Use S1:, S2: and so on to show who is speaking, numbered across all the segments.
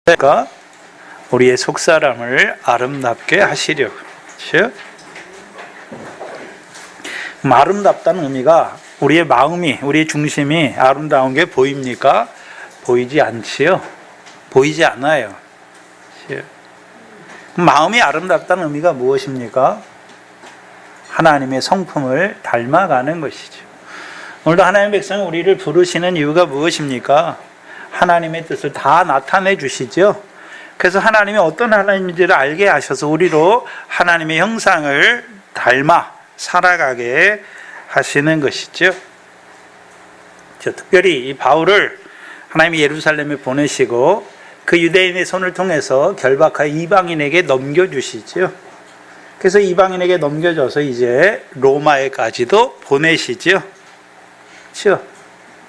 S1: 그러니까 우리의 속사람을 아름답게 하시려고. 그렇죠? 아름답다는 의미가 우리의 마음이, 우리의 중심이 아름다운 게 보입니까? 보이지 않지요? 보이지 않아요. 그렇죠? 마음이 아름답다는 의미가 무엇입니까? 하나님의 성품을 닮아가는 것이죠. 오늘도 하나님의 백성이 우리를 부르시는 이유가 무엇입니까? 하나님의 뜻을 다 나타내 주시죠. 그래서 하나님이 어떤 하나님인지를 알게 하셔서 우리로 하나님의 형상을 닮아 살아가게 하시는 것이죠. 특별히 이 바울을 하나님이 예루살렘에 보내시고 그 유대인의 손을 통해서 결박하여 이방인에게 넘겨주시죠. 그래서 이방인에게 넘겨줘서 이제 로마에까지도 보내시죠. 그렇죠?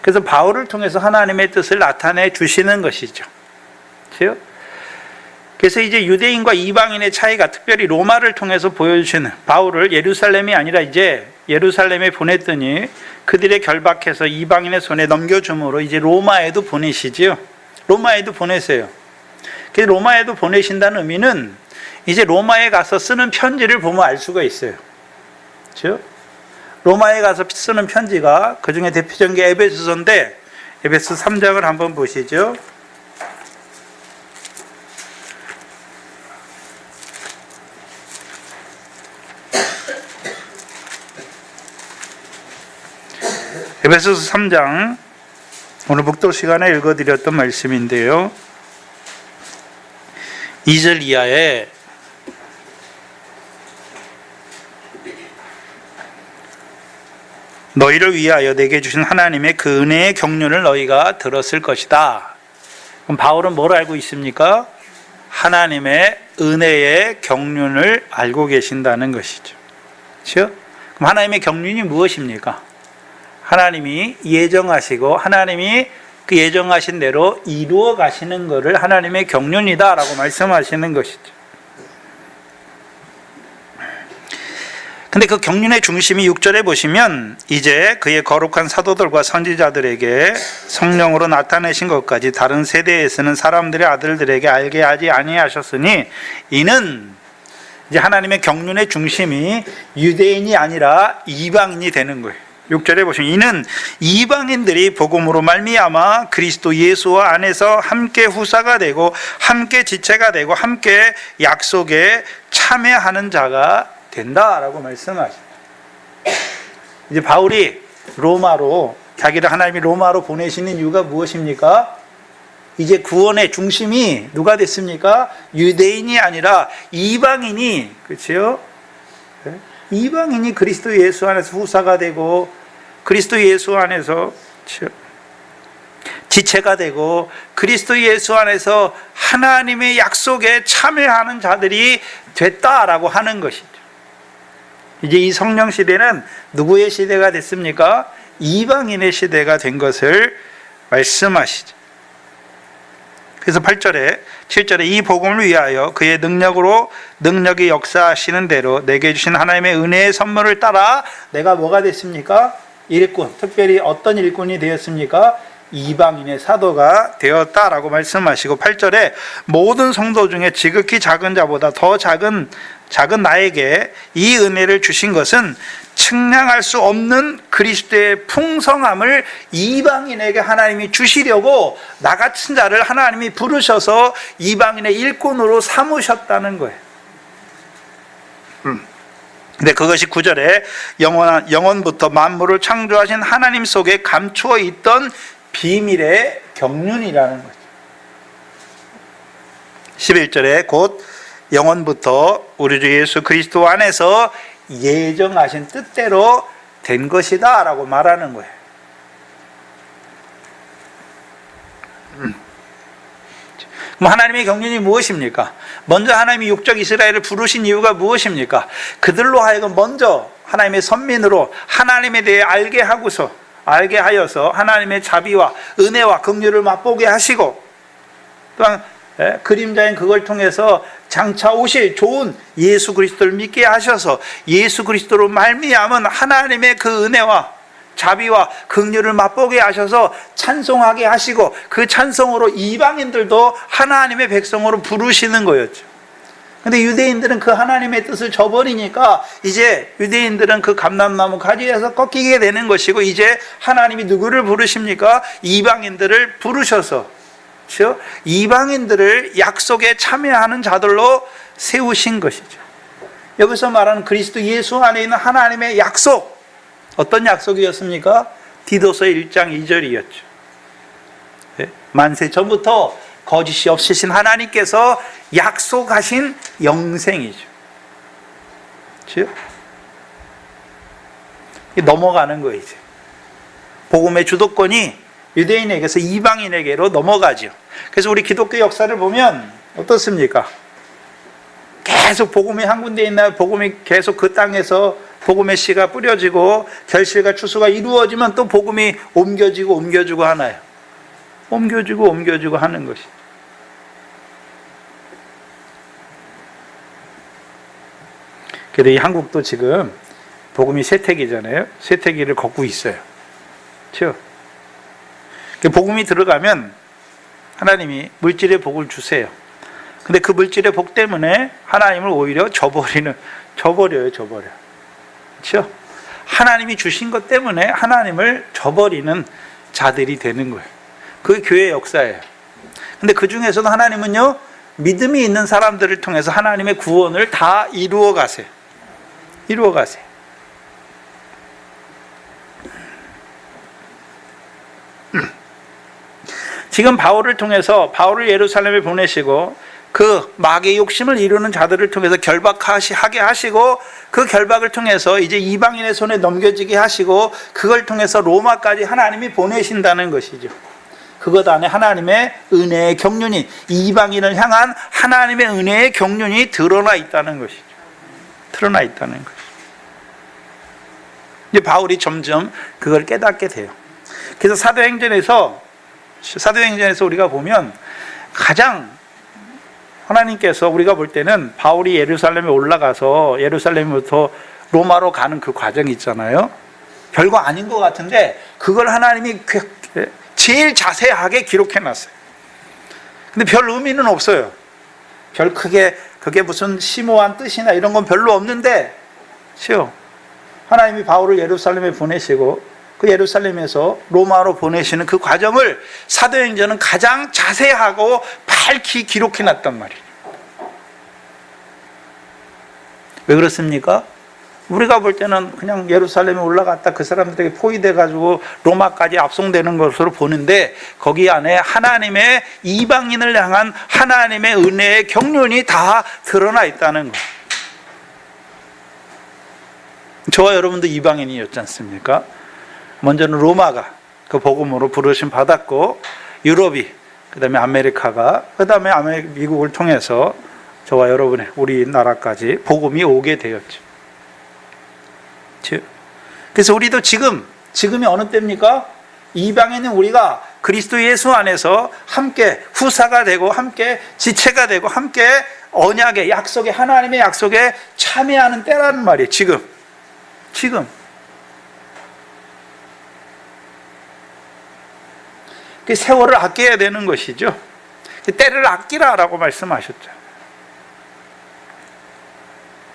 S1: 그래서 바울을 통해서 하나님의 뜻을 나타내 주시는 것이죠. 그렇죠? 그래서 이제 유대인과 이방인의 차이가 특별히 로마를 통해서 보여주시는, 바울을 예루살렘이 아니라 이제 예루살렘에 보냈더니 그들의 결박해서 이방인의 손에 넘겨줌으로 이제 로마에도 보내시지요. 로마에도 보내세요. 그래서 로마에도 보내신다는 의미는 이제 로마에 가서 쓰는 편지를 보면 알 수가 있어요. 그렇죠? 로마에 가서 쓰는 편지가 그중에 대표적인 게 에베소서인데, 에베소 3장을 한번 보시죠. 에베소서 3장, 오늘 목도 시간에 읽어드렸던 말씀인데요. 2절 이하에 너희를 위하여 내게 주신 하나님의 그 은혜의 경륜을 너희가 들었을 것이다. 그럼 바울은 뭘 알고 있습니까? 하나님의 은혜의 경륜을 알고 계신다는 것이죠. 그렇죠? 그럼 하나님의 경륜이 무엇입니까? 하나님이 예정하시고 하나님이 그 예정하신 대로 이루어 가시는 것을 하나님의 경륜이다라고 말씀하시는 것이죠. 근데 그 경륜의 중심이 6절에 보시면 이제 그의 거룩한 사도들과 선지자들에게 성령으로 나타내신 것까지 다른 세대에서는 사람들의 아들들에게 알게 하지 아니하셨으니 이는 이제 하나님의 경륜의 중심이 유대인이 아니라 이방인이 되는 거예요. 6절에 보시면 이는 이방인들이 복음으로 말미암아 그리스도 예수와 안에서 함께 후사가 되고 함께 지체가 되고 함께 약속에 참여하는 자가 된다라고 말씀하십니다. 이제 바울이 로마로, 자기를 하나님이 로마로 보내시는 이유가 무엇입니까? 이제 구원의 중심이 누가 됐습니까? 유대인이 아니라 이방인이, 그렇죠? 이방인이 그리스도 예수 안에서 후사가 되고 그리스도 예수 안에서 지체가 되고 그리스도 예수 안에서 하나님의 약속에 참여하는 자들이 됐다라고 하는 것이죠. 이제 이 성령 시대는 누구의 시대가 됐습니까? 이방인의 시대가 된 것을 말씀하시죠. 그래서 8절에 7절에 이 복음을 위하여 그의 능력이 역사하시는 대로 내게 주신 하나님의 은혜의 선물을 따라 내가 뭐가 됐습니까? 일꾼, 특별히 어떤 일꾼이 되었습니까? 이방인의 사도가 되었다라고 말씀하시고 8절에 모든 성도 중에 지극히 작은 자보다 더 작은 나에게 이 은혜를 주신 것은 측량할 수 없는 그리스도의 풍성함을 이방인에게 하나님이 주시려고 나 같은 자를 하나님이 부르셔서 이방인의 일꾼으로 삼으셨다는 거예요. 근데 그것이 9절에 영원부터 만물을 창조하신 하나님 속에 감추어 있던 비밀의 경륜이라는 거죠. 11절에 곧 영원부터 우리 주 예수 그리스도 안에서 예정하신 뜻대로 된 것이다 라고 말하는 거예요. 그럼 하나님의 경륜이 무엇입니까? 먼저 하나님이 육적 이스라엘을 부르신 이유가 무엇입니까? 그들로 하여금 먼저 하나님의 선민으로 하나님에 대해 알게 하여서 하나님의 자비와 은혜와 긍휼을 맛보게 하시고 또한 그림자인 그걸 통해서 장차 오실 좋은 예수 그리스도를 믿게 하셔서 예수 그리스도로 말미암은 하나님의 그 은혜와 자비와 긍휼을 맛보게 하셔서 찬송하게 하시고 그 찬송으로 이방인들도 하나님의 백성으로 부르시는 거였죠. 근데 유대인들은 그 하나님의 뜻을 저버리니까 이제 유대인들은 그 감람나무 가지에서 꺾이게 되는 것이고, 이제 하나님이 누구를 부르십니까? 이방인들을 부르셔서, 그렇죠? 이방인들을 약속에 참여하는 자들로 세우신 것이죠. 여기서 말하는 그리스도 예수 안에 있는 하나님의 약속, 어떤 약속이었습니까? 디도서 1장 2절이었죠. 만세 전부터 거짓이 없으신 하나님께서 약속하신 영생이죠. 그렇죠? 넘어가는 거예요. 이제 복음의 주도권이 유대인에게서 이방인에게로 넘어가죠. 그래서 우리 기독교 역사를 보면 어떻습니까? 계속 복음이 한 군데 있나요? 복음이 계속 그 땅에서 복음의 씨가 뿌려지고 결실과 추수가 이루어지면 또 복음이 옮겨지고 하나요? 옮겨지고 하는 것이. 그래도 이 한국도 지금 복음이 쇠퇴기잖아요. 쇠퇴기를 걷고 있어요. 그렇죠? 복음이 들어가면 하나님이 물질의 복을 주세요. 근데 그 물질의 복 때문에 하나님을 오히려 저버려요. 그렇죠? 하나님이 주신 것 때문에 하나님을 저버리는 자들이 되는 거예요. 그게 교회의 역사예요. 근데 그 중에서도 하나님은요, 믿음이 있는 사람들을 통해서 하나님의 구원을 다 이루어 가세요. 지금 바울을 통해서, 바울을 예루살렘에 보내시고 그 마귀의 욕심을 이루는 자들을 통해서 결박하게 하시고, 그 결박을 통해서 이제 이방인의 손에 넘겨지게 하시고, 그걸 통해서 로마까지 하나님이 보내신다는 것이죠. 그것 안에 하나님의 은혜의 경륜이, 이방인을 향한 하나님의 은혜의 경륜이 드러나 있다는 것이죠. 이제 바울이 점점 그걸 깨닫게 돼요. 그래서 사도행전에서 우리가 보면 가장 하나님께서, 우리가 볼 때는 바울이 예루살렘에 올라가서 예루살렘부터 로마로 가는 그 과정이 있잖아요. 별거 아닌 것 같은데 그걸 하나님이 제일 자세하게 기록해 놨어요. 근데 별 의미는 없어요. 별 크게 그게 무슨 심오한 뜻이나 이런 건 별로 없는데, 하나님이 바울을 예루살렘에 보내시고 그 예루살렘에서 로마로 보내시는 그 과정을 사도행전은 가장 자세하고 밝히 기록해 놨단 말이에요. 왜 그렇습니까? 우리가 볼 때는 그냥 예루살렘에 올라갔다 그 사람들에게 포위돼가지고 로마까지 압송되는 것으로 보는데, 거기 안에 하나님의 이방인을 향한 하나님의 은혜의 경륜이 다 드러나 있다는 거예요. 저와 여러분도 이방인이었지 않습니까? 먼저는 로마가 그 복음으로 부르심 받았고, 유럽이, 그 다음에 아메리카가, 그 다음에 미국을 통해서 저와 여러분의 우리나라까지 복음이 오게 되었죠. 그래서 우리도 지금이 어느 때입니까? 이방인은 우리가 그리스도 예수 안에서 함께 후사가 되고 함께 지체가 되고 함께 언약의 약속에, 하나님의 약속에 참여하는 때라는 말이에요. 지금 그 세월을 아껴야 되는 것이죠. 때를 아끼라라고 말씀하셨죠.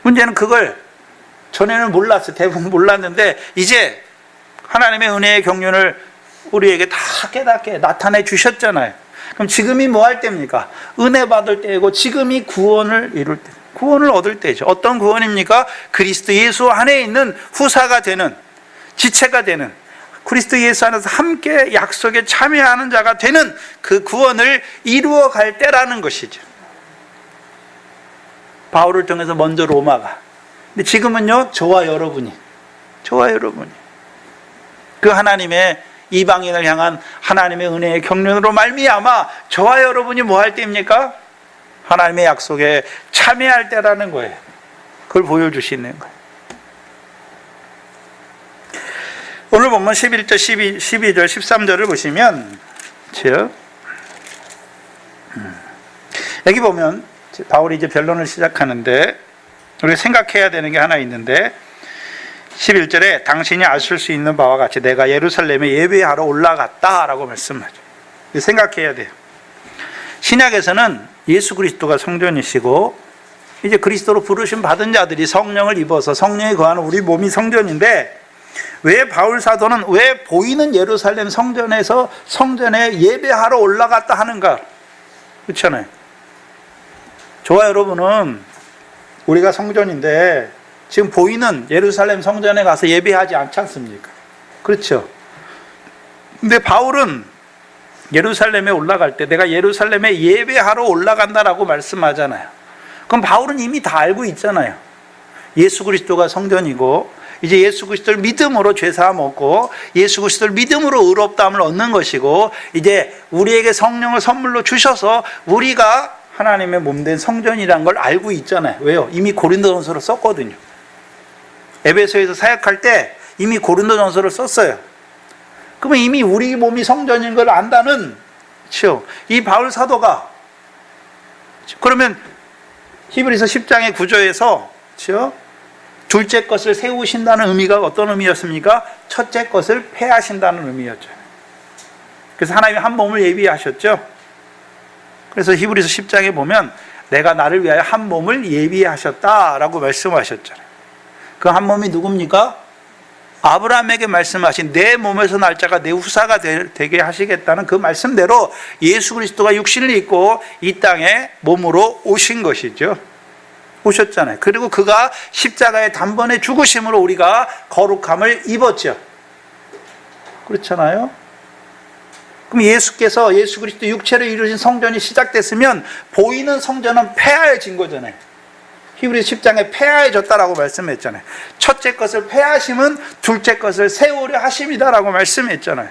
S1: 문제는 그걸 전에는 몰랐어요. 대부분 몰랐는데 이제 하나님의 은혜의 경륜을 우리에게 다 깨닫게 나타내 주셨잖아요. 그럼 지금이 뭐 할 때입니까? 은혜 받을 때이고, 지금이 구원을 이룰 때, 구원을 얻을 때죠. 어떤 구원입니까? 그리스도 예수 안에 있는 후사가 되는, 지체가 되는, 그리스도 예수 안에서 함께 약속에 참여하는 자가 되는 그 구원을 이루어 갈 때라는 것이죠. 바울을 통해서 먼저 로마가, 근데 지금은요, 저와 여러분이 그 하나님의 이방인을 향한 하나님의 은혜의 경륜으로 말미암아 저와 여러분이 뭐 할 때입니까? 하나님의 약속에 참여할 때라는 거예요. 그걸 보여주시는 거예요. 오늘 본문 11절, 12절, 13절을 보시면, 여기 보면 바울이 이제 변론을 시작하는데 우리가 생각해야 되는 게 하나 있는데, 11절에 당신이 아실 수 있는 바와 같이 내가 예루살렘에 예배하러 올라갔다라고 말씀하죠. 생각해야 돼요. 신약에서는 예수 그리스도가 성전이시고 이제 그리스도로 부르심 받은 자들이 성령을 입어서 성령에 거하는 우리 몸이 성전인데, 왜 바울 사도는 왜 보이는 예루살렘 성전에서 성전에 예배하러 올라갔다 하는가? 그렇잖아요. 저와 여러분은 우리가 성전인데 지금 보이는 예루살렘 성전에 가서 예배하지 않지 않습니까? 그렇죠. 근데 바울은 예루살렘에 올라갈 때 내가 예루살렘에 예배하러 올라간다라고 말씀하잖아요. 그럼 바울은 이미 다 알고 있잖아요. 예수 그리스도가 성전이고 이제 예수 그리스도를 믿음으로 죄사함 얻고 예수 그리스도를 믿음으로 의롭다함을 얻는 것이고, 이제 우리에게 성령을 선물로 주셔서 우리가 하나님의 몸된 성전이라는 걸 알고 있잖아요. 왜요? 이미 고린도전서를 썼거든요. 에베소에서 사역할 때 이미 고린도전서를 썼어요. 그러면 이미 우리 몸이 성전인 걸 안다는, 그렇죠? 이 바울 사도가, 그러면 히브리서 10장의 구조에서, 그렇죠? 둘째 것을 세우신다는 의미가 어떤 의미였습니까? 첫째 것을 폐하신다는 의미였죠. 그래서 하나님이 한 몸을 예비하셨죠. 그래서 히브리서 10장에 보면 내가 나를 위하여 한 몸을 예비하셨다라고 말씀하셨잖아요. 그 한 몸이 누굽니까? 아브라함에게 말씀하신 내 몸에서 날 자가 내 후사가 되게 하시겠다는 그 말씀대로 예수 그리스도가 육신을 입고 이 땅에 몸으로 오신 것이죠. 오셨잖아요. 그리고 그가 십자가의 단번에 죽으심으로 우리가 거룩함을 입었죠. 그렇잖아요. 그럼 예수께서 예수 그리스도 육체로 이루어진 성전이 시작됐으면 보이는 성전은 폐하여진 거잖아요. 히브리서 10장에 폐하여졌다라고 말씀했잖아요. 첫째 것을 폐하심은 둘째 것을 세우려 하심이다라고 말씀했잖아요.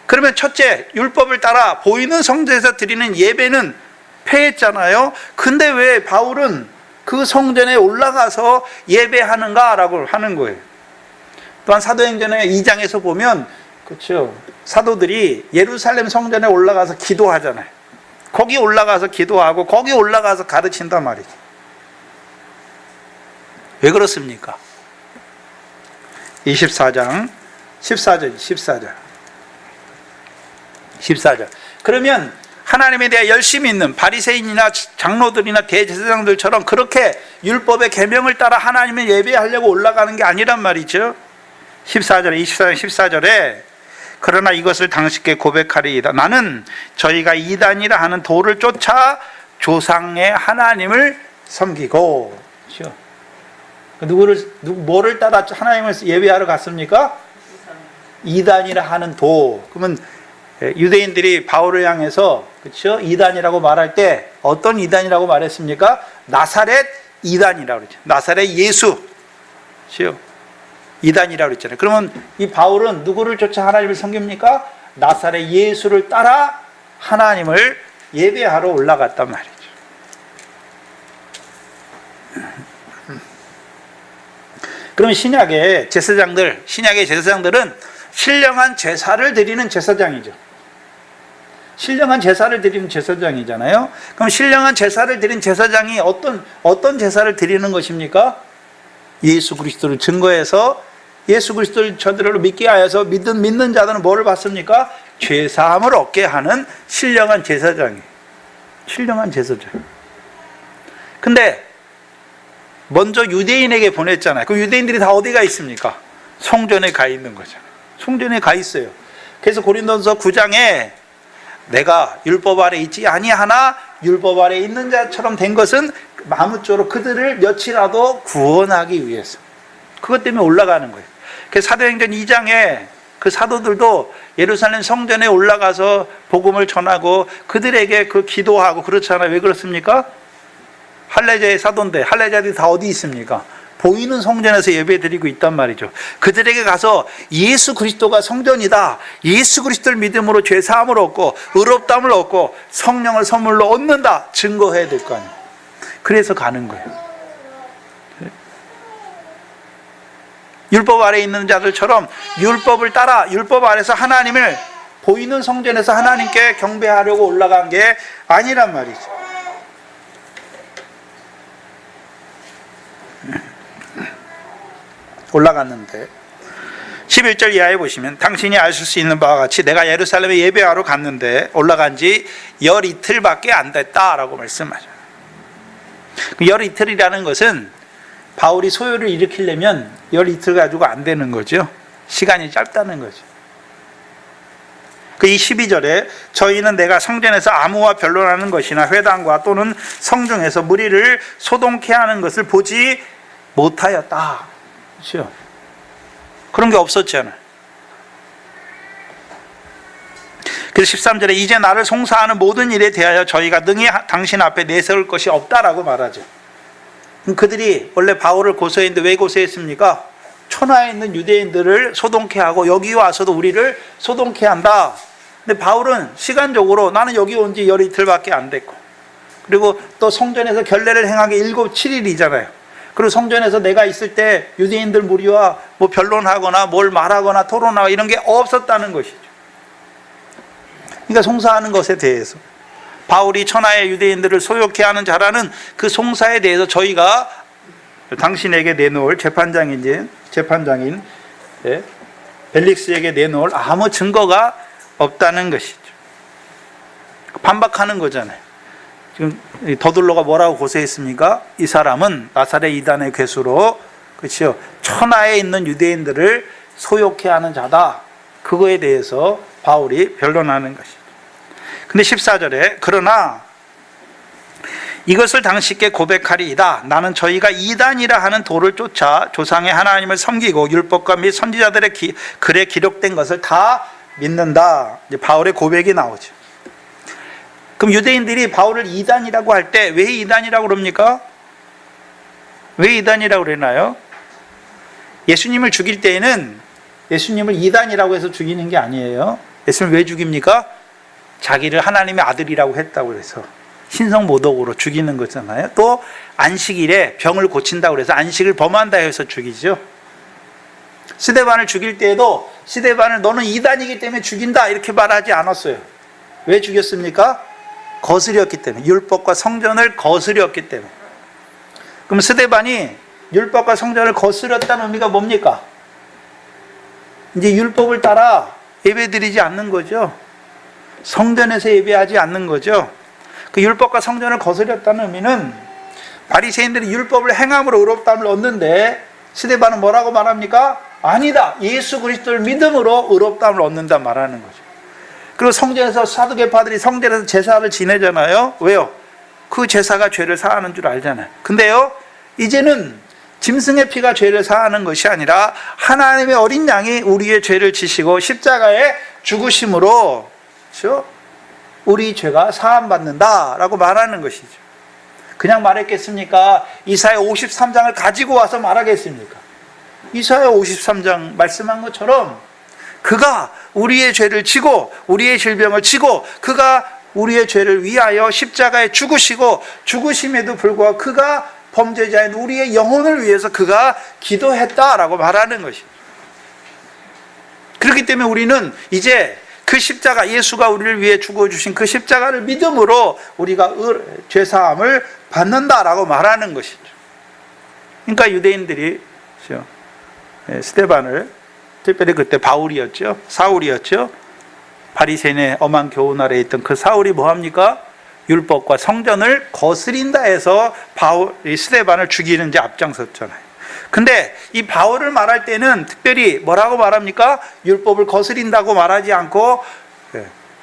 S1: 그러면 첫째 율법을 따라 보이는 성전에서 드리는 예배는 폐했잖아요. 근데 왜 바울은 그 성전에 올라가서 예배하는가라고 하는 거예요. 또한 사도행전의 2장에서 보면, 그렇죠, 사도들이 예루살렘 성전에 올라가서 기도하잖아요. 거기 올라가서 기도하고 거기 올라가서 가르친단 말이죠. 왜 그렇습니까? 24장 14절. 그러면 하나님에 대해 열심히 있는 바리새인이나 장로들이나 대제사장들처럼 그렇게 율법의 계명을 따라 하나님을 예배하려고 올라가는 게 아니란 말이죠. 24장 14절에 그러나 이것을 당신께 고백하리이다. 나는 저희가 이단이라 하는 도를 쫓아 조상의 하나님을 섬기고. 그렇죠? 뭐를 따라 하나님을 예배하러 갔습니까? 이단이라 하는 도. 그러면 유대인들이 바울을 향해서, 그렇죠, 이단이라고 말할 때 어떤 이단이라고 말했습니까? 나사렛 이단이라고 그랬죠. 나사렛 예수, 그렇죠? 이단이라고 그랬잖아요. 그러면 이 바울은 누구를 쫓아 하나님을 섬깁니까? 나사렛 예수를 따라 하나님을 예배하러 올라갔단 말이죠. 그러면 신약의 제사장들은 신령한 제사를 드리는 제사장이죠. 신령한 제사를 드리는 제사장이잖아요. 그럼 신령한 제사를 드린 제사장이 어떤 제사를 드리는 것입니까? 예수 그리스도를 증거해서 예수 그리스도를 저들로 믿게 하여서 믿는 자들은 뭐를 받습니까? 죄사함을 얻게 하는 신령한 제사장이에요. 신령한 제사장. 근데 먼저 유대인에게 보냈잖아요. 그 유대인들이 다 어디가 있습니까? 성전에 가 있는 거잖아요. 성전에 가 있어요. 그래서 고린도전서 9장에 내가 율법 아래 있지 아니하나 율법 아래 있는 자처럼 된 것은 아무쪼록 그들을 몇이라도 구원하기 위해서. 그것 때문에 올라가는 거예요. 그래서 사도행전 2장에 그 사도들도 예루살렘 성전에 올라가서 복음을 전하고 그들에게 그 기도하고 그렇잖아요. 왜 그렇습니까? 할례자의 사도인데 할례자들이 다 어디 있습니까? 보이는 성전에서 예배드리고 있단 말이죠. 그들에게 가서 예수 그리스도가 성전이다, 예수 그리스도를 믿음으로 죄사함을 얻고 의롭다함을 얻고 성령을 선물로 얻는다 증거해야 될 거 아니에요. 그래서 가는 거예요. 율법 아래에 있는 자들처럼 율법을 따라 율법 아래서 하나님을 보이는 성전에서 하나님께 경배하려고 올라간 게 아니란 말이죠. 올라갔는데 11절 이하에 보시면 당신이 아실 수 있는 바와 같이 내가 예루살렘에 예배하러 갔는데 올라간 지 열 이틀밖에 안 됐다라고 말씀하죠. 열 이틀이라는 것은 바울이 소요를 일으키려면 열 이틀 가지고 안 되는 거죠. 시간이 짧다는 거죠. 이 12절에 저희는 내가 성전에서 아무와 변론하는 것이나 회당과 또는 성중에서 무리를 소동케 하는 것을 보지 못하였다. 그렇죠? 그런 게 없었잖아요. 그래서 13절에 이제 나를 송사하는 모든 일에 대하여 저희가 능히 당신 앞에 내세울 것이 없다라고 말하죠. 그들이 원래 바울을 고소했는데 왜 고소했습니까? 천하에 있는 유대인들을 소동케 하고 여기 와서도 우리를 소동케 한다. 근데 바울은 시간적으로 나는 여기 온 지 열 이틀밖에 안 됐고, 그리고 또 성전에서 결례를 행하기 7일이잖아요. 그리고 성전에서 내가 있을 때 유대인들 무리와 뭐 변론하거나 뭘 말하거나 토론하거나 이런 게 없었다는 것이죠. 그러니까 송사하는 것에 대해서 바울이 천하의 유대인들을 소욕케 하는 자라는 그 송사에 대해서 저희가 당신에게 내놓을 재판장인 벨릭스에게 내놓을 아무 증거가 없다는 것이죠. 반박하는 거잖아요. 지금 더둘러가 뭐라고 고소했습니까? 이 사람은 나사렛 이단의 괴수로, 그렇죠, 천하에 있는 유대인들을 소욕케 하는 자다. 그거에 대해서 바울이 변론하는 것이죠. 근데 14절에 그러나 이것을 당신께 고백하리이다. 나는 저희가 이단이라 하는 도를 쫓아 조상의 하나님을 섬기고 율법과 및 선지자들의 글에 기록된 것을 다 믿는다. 이제 바울의 고백이 나오죠. 그럼 유대인들이 바울을 이단이라고 할 때 왜 이단이라고 그럽니까? 왜 이단이라고 그러나요? 예수님을 죽일 때에는 예수님을 이단이라고 해서 죽이는 게 아니에요. 예수님을 왜 죽입니까? 자기를 하나님의 아들이라고 했다고 해서 신성모독으로 죽이는 거잖아요. 또 안식일에 병을 고친다고 해서 안식을 범한다 해서 죽이죠. 스데반을 죽일 때에도 스데반을 너는 이단이기 때문에 죽인다 이렇게 말하지 않았어요. 왜 죽였습니까? 거스렸기 때문에, 율법과 성전을 거스렸기 때문에. 그럼 스데반이 율법과 성전을 거스렸다는 의미가 뭡니까? 이제 율법을 따라 예배드리지 않는 거죠. 성전에서 예배하지 않는 거죠. 그 율법과 성전을 거스렸다는 의미는 바리새인들이 율법을 행함으로 의롭다함을 얻는데 스데반은 뭐라고 말합니까? 아니다. 예수 그리스도를 믿음으로 의롭다함을 얻는다 말하는 거죠. 그리고 성전에서 사두개파들이 성전에서 제사를 지내잖아요. 왜요? 그 제사가 죄를 사하는 줄 알잖아요. 근데요, 이제는 짐승의 피가 죄를 사하는 것이 아니라 하나님의 어린 양이 우리의 죄를 지시고 십자가에 죽으심으로, 그렇죠? 우리 죄가 사함받는다라고 말하는 것이죠. 그냥 말했겠습니까? 이사야 53장을 가지고 와서 말하겠습니까? 이사야 53장 말씀한 것처럼 그가 우리의 죄를 지고 우리의 질병을 지고 그가 우리의 죄를 위하여 십자가에 죽으시고 죽으심에도 불구하고 그가 범죄자인 우리의 영혼을 위해서 그가 기도했다라고 말하는 것입니다. 그렇기 때문에 우리는 이제 그 십자가, 예수가 우리를 위해 죽어주신 그 십자가를 믿음으로 우리가 죄사함을 받는다라고 말하는 것이죠. 그러니까 유대인들이 스데반을, 특별히 그때 바울이었죠, 사울이었죠, 바리새인의 엄한 교훈 아래에 있던 그 사울이 뭐합니까? 율법과 성전을 거스린다 해서 스데반을 죽이는지 앞장섰잖아요. 근데 이 바울을 말할 때는 특별히 뭐라고 말합니까? 율법을 거스린다고 말하지 않고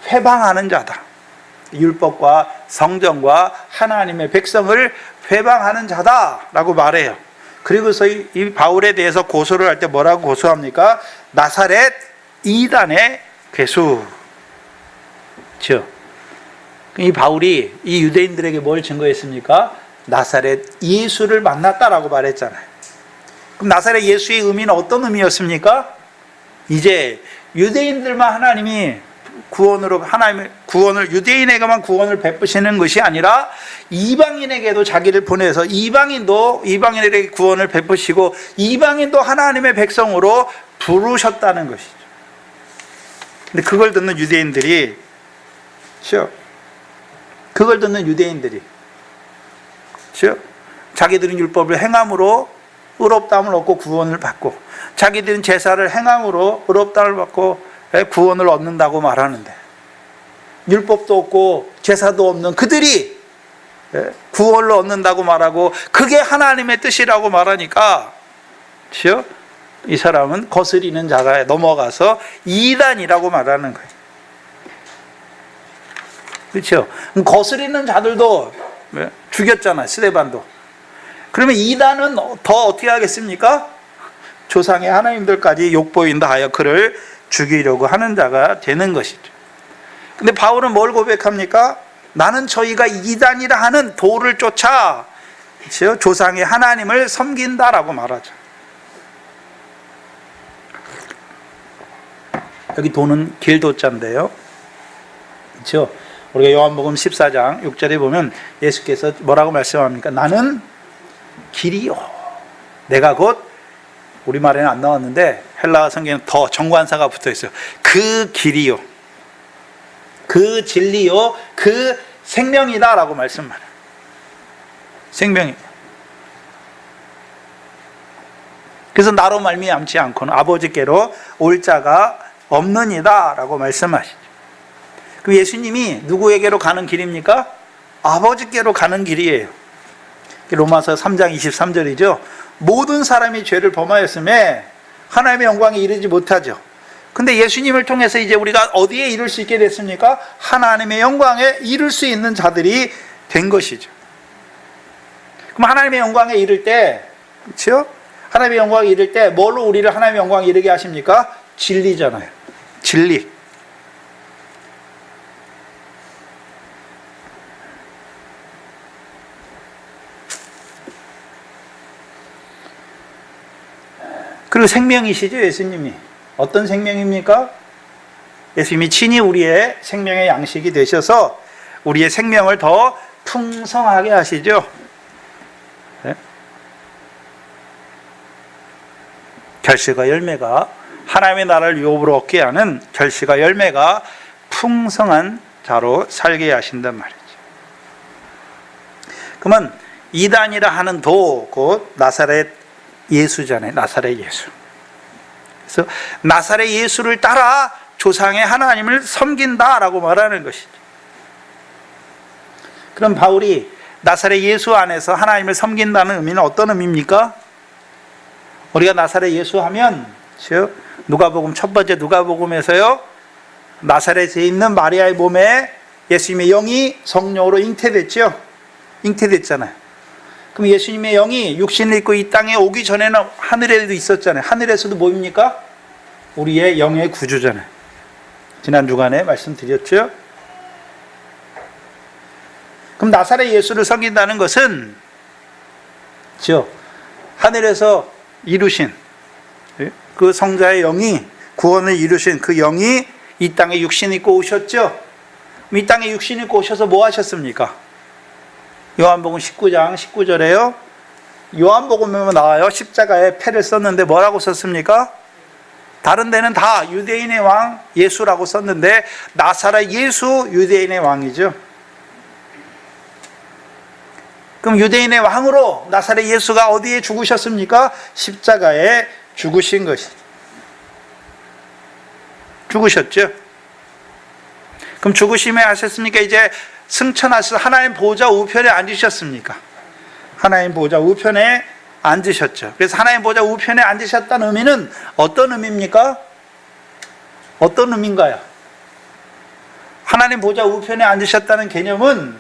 S1: 회방하는 자다. 율법과 성전과 하나님의 백성을 회방하는 자다라고 말해요. 그리고서 이 바울에 대해서 고소를 할 때 뭐라고 고소합니까? 나사렛 이단의 괴수. 그렇죠? 이 바울이 이 유대인들에게 뭘 증거했습니까? 나사렛 예수를 만났다라고 말했잖아요. 그럼 나사렛 예수의 의미는 어떤 의미였습니까? 이제 유대인들만 하나님이 유대인에게만 구원을 베푸시는 것이 아니라 이방인에게도 자기를 보내서 이방인에게 구원을 베푸시고 이방인도 하나님의 백성으로 부르셨다는 것이죠. 근데 그걸 듣는 유대인들이 자기들은 율법을 행함으로 의롭다함을 얻고 구원을 받고, 자기들은 제사를 행함으로 의롭다함을 받고 구원을 얻는다고 말하는데, 율법도 없고 제사도 없는 그들이 구원을 얻는다고 말하고 그게 하나님의 뜻이라고 말하니까, 그렇죠? 이 사람은 거스리는 자가 넘어가서 이단이라고 말하는 거예요. 그렇죠? 거스리는 자들도 죽였잖아요, 스데반도. 그러면 이단은 더 어떻게 하겠습니까? 조상의 하나님들까지 욕보인다 하여 그를 죽이려고 하는 자가 되는 것이죠. 근데 바울은 뭘 고백합니까? 나는 저희가 이단이라 하는 도를 쫓아, 그렇죠? 조상의 하나님을 섬긴다라고 말하죠. 여기 도는 길도자인데요, 그렇죠? 우리가 요한복음 14장 6절에 보면 예수께서 뭐라고 말씀합니까? 나는 길이요, 내가 곧, 우리말에는 안 나왔는데 헬라어 성경에는 더 정관사가 붙어 있어요. 그 길이요, 그 진리요, 그 생명이다 라고 말씀하래요. 생명이. 그래서 나로 말미암지 않고는 아버지께로 올 자가 없느니라 라고 말씀하시죠. 그럼 예수님이 누구에게로 가는 길입니까? 아버지께로 가는 길이에요. 로마서 3장 23절이죠. 모든 사람이 죄를 범하였음에 하나님의 영광에 이르지 못하죠. 근데 예수님을 통해서 이제 우리가 어디에 이룰 수 있게 됐습니까? 하나님의 영광에 이룰 수 있는 자들이 된 것이죠. 그럼 하나님의 영광에 이를 때, 그렇죠? 하나님의 영광에 이를 때 뭘로 우리를 하나님의 영광에 이르게 하십니까? 진리잖아요. 진리. 그리고 생명이시죠, 예수님이. 어떤 생명입니까? 예수님이 친히 우리의 생명의 양식이 되셔서 우리의 생명을 더 풍성하게 하시죠. 네? 결실과 열매가, 하나님의 나라를 유업으로 얻게 하는 결실과 열매가 풍성한 자로 살게 하신단 말이죠. 그러면 이단이라 하는 도, 곧 나사렛 예수잖아요. 나사렛 예수. 그래서 나사렛 예수를 따라 조상의 하나님을 섬긴다라고 말하는 것이죠. 그럼 바울이 나사렛 예수 안에서 하나님을 섬긴다는 의미는 어떤 의미입니까? 우리가 나사렛 예수 하면, 누가복음, 첫 번째 누가복음에서요, 나사렛에 있는 마리아의 몸에 예수님의 영이 성령으로 잉태됐죠. 잉태됐잖아요. 그럼 예수님의 영이 육신을 입고 이 땅에 오기 전에는 하늘에도 있었잖아요. 하늘에서도 뭐입니까? 우리의 영의 구주잖아요. 지난 주간에 말씀드렸죠. 그럼 나사렛 예수를 섬긴다는 것은, 그렇죠? 하늘에서 이루신 그 성자의 영이, 구원을 이루신 그 영이 이 땅에 육신 입고 오셨죠. 이 땅에 육신 입고 오셔서 뭐 하셨습니까? 요한복음 19장 19절에요. 요한복음에 나와요. 십자가에 패를 썼는데 뭐라고 썼습니까? 다른 데는 다 유대인의 왕 예수라고 썼는데 나사렛 예수 유대인의 왕이죠. 그럼 유대인의 왕으로 나사렛 예수가 어디에 죽으셨습니까? 십자가에 죽으신 것이죠. 죽으셨죠. 그럼 죽으심에 하셨습니까? 이제 승천하셔서 하나님 보좌 우편에 앉으셨습니까? 하나님 보좌 우편에 앉으셨죠. 그래서 하나님 보좌 우편에 앉으셨다는 의미는 어떤 의미입니까? 어떤 의미인가요? 하나님 보좌 우편에 앉으셨다는 개념은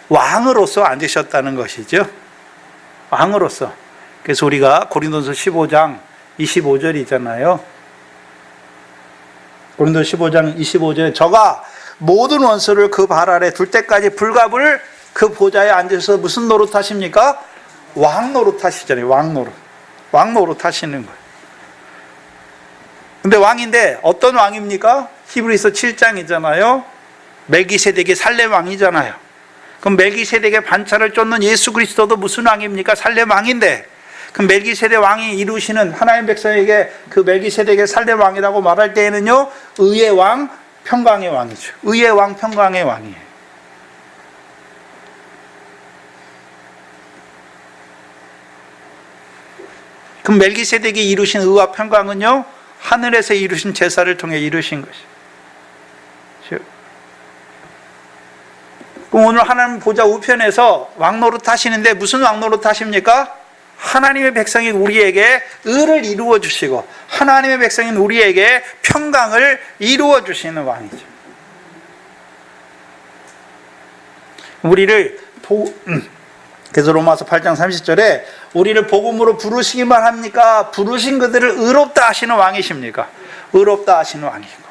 S1: 왕으로서 앉으셨다는 것이죠. 왕으로서. 그래서 우리가 고린도서 15장 25절이잖아요. 고린도서 15장 25절에 저가 모든 원수를 그 발 아래 둘 때까지 불갑을 그 보좌에 앉아서 무슨 노릇 하십니까? 왕 노릇 하시잖아요. 왕 노릇. 왕 노릇 하시는 거예요. 근데 왕인데 어떤 왕입니까? 히브리서 7장이잖아요. 멜기세덱이 살렘 왕이잖아요. 그럼 멜기세덱의 반차를 쫓는 예수 그리스도도 무슨 왕입니까? 살렘 왕인데, 그럼 멜기세덱 왕이 이루시는 하나님 백성에게 그 멜기세덱의 살렘 왕이라고 말할 때에는요, 의의 왕, 평강의 왕이죠. 의의 왕, 평강의 왕이에요. 그럼 멜기세덱이 이루신 의와 평강은요, 하늘에서 이루신 제사를 통해 이루신 것이죠. 그럼 오늘 하나님 보좌 우편에서 왕노릇 하시는데 무슨 왕노릇 하십니까? 하나님의 백성인 우리에게 의를 이루어 주시고 하나님의 백성인 우리에게 평강을 이루어 주시는 왕이죠. 우리를 그래서 로마서 8장 30절에 우리를 복음으로 부르시기만 합니까? 부르신 그들을 의롭다 하시는 왕이십니까? 의롭다 하시는 왕이고.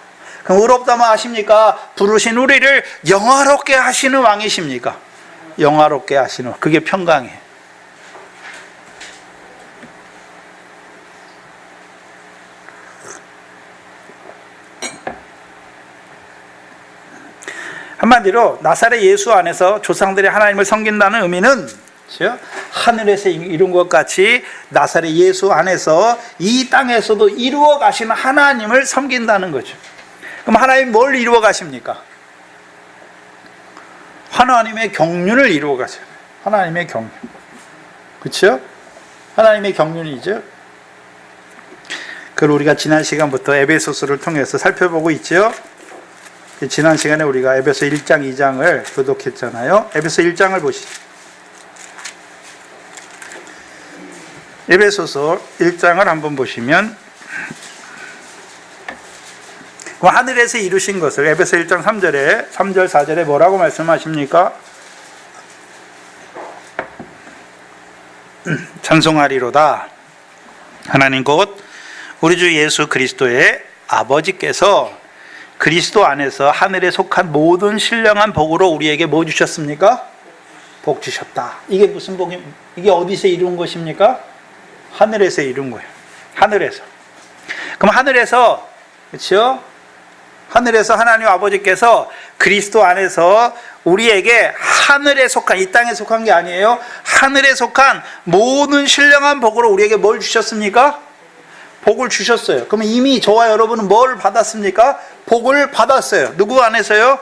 S1: 그럼 의롭다만 하십니까? 부르신 우리를 영화롭게 하시는 왕이십니까? 영화롭게 하시는 왕. 그게 평강이에요. 한마디로 나사렛 예수 안에서 조상들이 하나님을 섬긴다는 의미는 하늘에서 이룬 것 같이 나사렛 예수 안에서 이 땅에서도 이루어 가시는 하나님을 섬긴다는 거죠. 그럼 하나님 뭘 이루어 가십니까? 하나님의 경륜을 이루어 가셔요. 하나님의 경륜. 그렇죠? 하나님의 경륜이죠. 그걸 우리가 지난 시간부터 에베소서를 통해서 살펴보고 있죠. 지난 시간에 우리가 에베소 1장, 2장을 교독했잖아요. 에베소 1장을 보시죠. 에베소서 1장을 한번 보시면 하늘에서 이루신 것을 에베소 1장 3절 4절에 뭐라고 말씀하십니까? 찬송하리로다. 하나님 곧 우리 주 예수 그리스도의 아버지께서 그리스도 안에서 하늘에 속한 모든 신령한 복으로 우리에게 뭐 주셨습니까? 복 주셨다. 이게 무슨 복이, 이게 어디서 이룬 것입니까? 하늘에서 이룬 거예요. 하늘에서. 그럼 하늘에서, 그렇죠? 하늘에서 하나님 아버지께서 그리스도 안에서 우리에게 하늘에 속한, 이 땅에 속한 게 아니에요. 하늘에 속한 모든 신령한 복으로 우리에게 뭘 주셨습니까? 복을 주셨어요. 그러면 이미 저와 여러분은 뭘 받았습니까? 복을 받았어요. 누구 안에서요?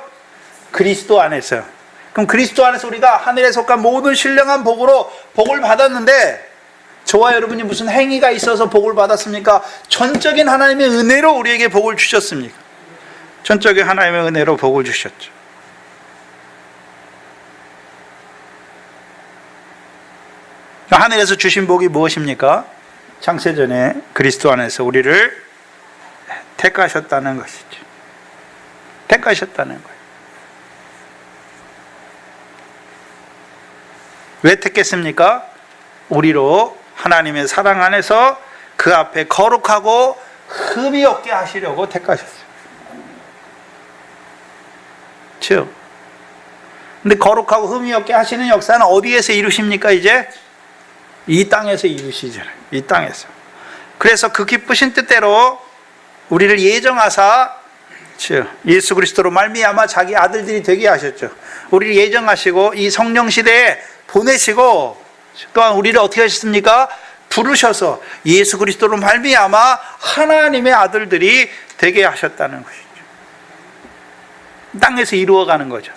S1: 그리스도 안에서요. 그럼 그리스도 안에서 우리가 하늘에 속한 모든 신령한 복으로 복을 받았는데 저와 여러분이 무슨 행위가 있어서 복을 받았습니까? 전적인 하나님의 은혜로 우리에게 복을 주셨습니까? 전적인 하나님의 은혜로 복을 주셨죠. 하늘에서 주신 복이 무엇입니까? 창세전에 그리스도 안에서 우리를 택하셨다는 것이죠. 택하셨다는 거예요. 왜 택했습니까? 우리로 하나님의 사랑 안에서 그 앞에 거룩하고 흠이 없게 하시려고 택하셨어요. 그렇죠? 근데 거룩하고 흠이 없게 하시는 역사는 어디에서 이루십니까? 이제 이 땅에서 이루시잖아요. 이 땅에서. 그래서 그 기쁘신 뜻대로 우리를 예정하사 예수 그리스도로 말미암아 자기 아들들이 되게 하셨죠. 우리를 예정하시고 이 성령 시대에 보내시고 또한 우리를 어떻게 하셨습니까? 부르셔서 예수 그리스도로 말미암아 하나님의 아들들이 되게 하셨다는 것이죠. 땅에서 이루어가는 거죠.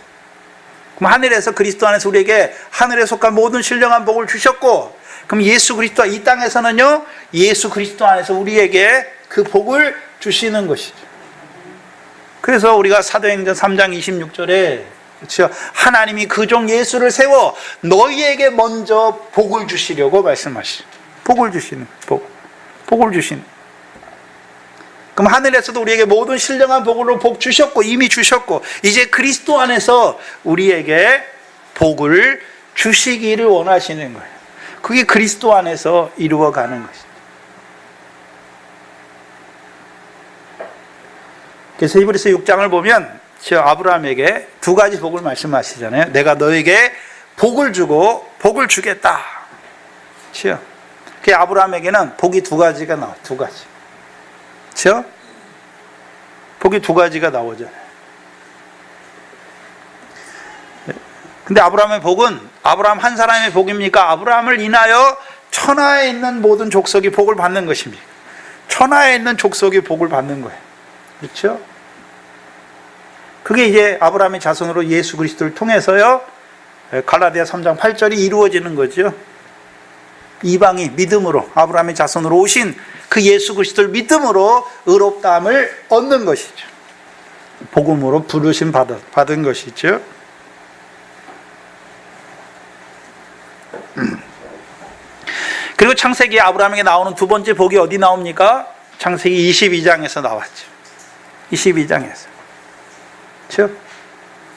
S1: 그럼 하늘에서 그리스도 안에서 우리에게 하늘에 속한 모든 신령한 복을 주셨고, 그럼 예수 그리스도, 이 땅에서는요 예수 그리스도 안에서 우리에게 그 복을 주시는 것이죠. 그래서 우리가 사도행전 3장 26절에 그렇죠? 하나님이 그 종 예수를 세워 너희에게 먼저 복을 주시려고 말씀하시죠. 복을 주시는, 복을 주시는. 그럼 하늘에서도 우리에게 모든 신령한 복으로 복 주셨고, 이미 주셨고, 이제 그리스도 안에서 우리에게 복을 주시기를 원하시는 거예요. 그게 그리스도 안에서 이루어가는 것이죠. 그래서 히브리서 6장을 보면 아브라함에게 두 가지 복을 말씀하시잖아요. 내가 너에게 복을 주고 복을 주겠다. 그렇죠? 그 아브라함에게는 복이 두 가지가 나와요. 두 가지. 그렇죠? 복이 두 가지가 나오잖아요. 근데 아브라함의 복은 아브라함 한 사람의 복입니까? 아브라함을 인하여 천하에 있는 모든 족속이 복을 받는 것입니다. 천하에 있는 족속이 복을 받는 거예요. 그렇죠? 그게 이제 아브라함의 자손으로 예수 그리스도를 통해서요 갈라디아 3장 8절이 이루어지는 거죠. 이방이 믿음으로 아브라함의 자손으로 오신 그 예수 그리스도를 믿음으로 의롭다함을 얻는 것이죠. 복음으로 부르심 받은 것이죠. 그리고 창세기에 아브라함에게 나오는 두 번째 복이 어디 나옵니까? 창세기 22장에서 나왔죠. 22장에서. 그렇죠?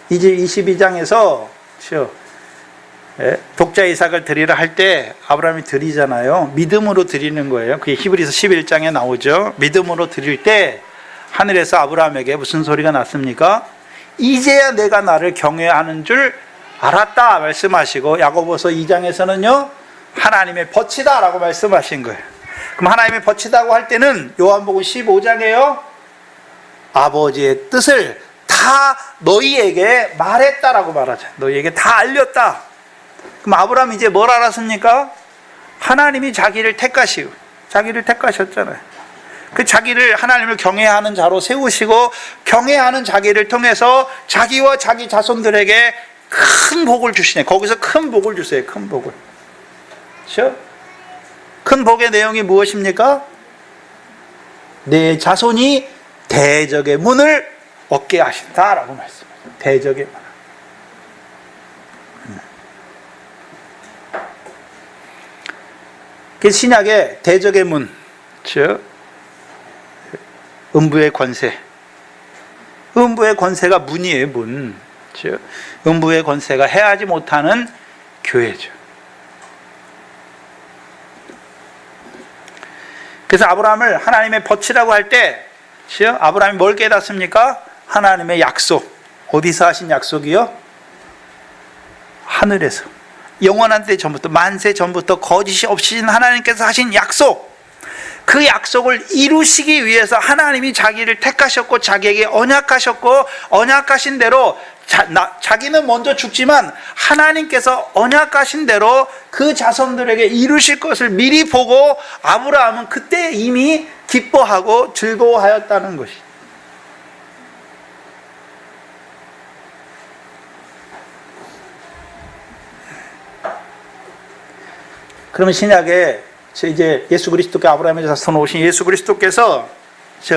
S1: 이제 22장에서 그렇죠? 독자 이삭을 드리라 할 때 아브라함이 드리잖아요. 믿음으로 드리는 거예요. 그게 히브리서 11장에 나오죠. 믿음으로 드릴 때 하늘에서 아브라함에게 무슨 소리가 났습니까? 이제야 내가 나를 경외하는 줄 알았다 말씀하시고, 야고보서 2장에서는요 하나님의 벗이다 라고 말씀하신 거예요. 그럼 하나님의 벗이다고 할 때는 요한복음 15장에요 아버지의 뜻을 다 너희에게 말했다라고 말하죠. 너희에게 다 알렸다. 그럼 아브라함이 이제 뭘 알았습니까? 하나님이 자기를 택하시고, 자기를 택하셨잖아요. 그 자기를 하나님을 경외하는 자로 세우시고, 경외하는 자기를 통해서 자기와 자기 자손들에게 큰 복을 주시네. 거기서 큰 복을 주세요. 큰 복을. 그렇죠? 큰 복의 내용이 무엇입니까? 내 자손이 대적의 문을 얻게 하신다라고 말씀하세요. 대적의 문. 그 신약의 대적의 문, 즉 음부의 권세. 음부의 권세가 문이에요, 문. 즉 음부의 권세가 해하지 못하는 교회죠. 그래서 아브라함을 하나님의 벗이라고 할 때, 아브라함이 뭘 깨닫습니까? 하나님의 약속. 어디서 하신 약속이요? 하늘에서. 영원한 때 전부터, 만세 전부터 거짓이 없으신 하나님께서 하신 약속. 그 약속을 이루시기 위해서 하나님이 자기를 택하셨고 자기에게 언약하셨고, 언약하신 대로 자기는 먼저 죽지만 하나님께서 언약하신 대로 그 자손들에게 이루실 것을 미리 보고 아브라함은 그때 이미 기뻐하고 즐거워하였다는 것이. 그러면 신약에 이제 예수 그리스도께 아브라함의 자손으로 오신 예수 그리스도께서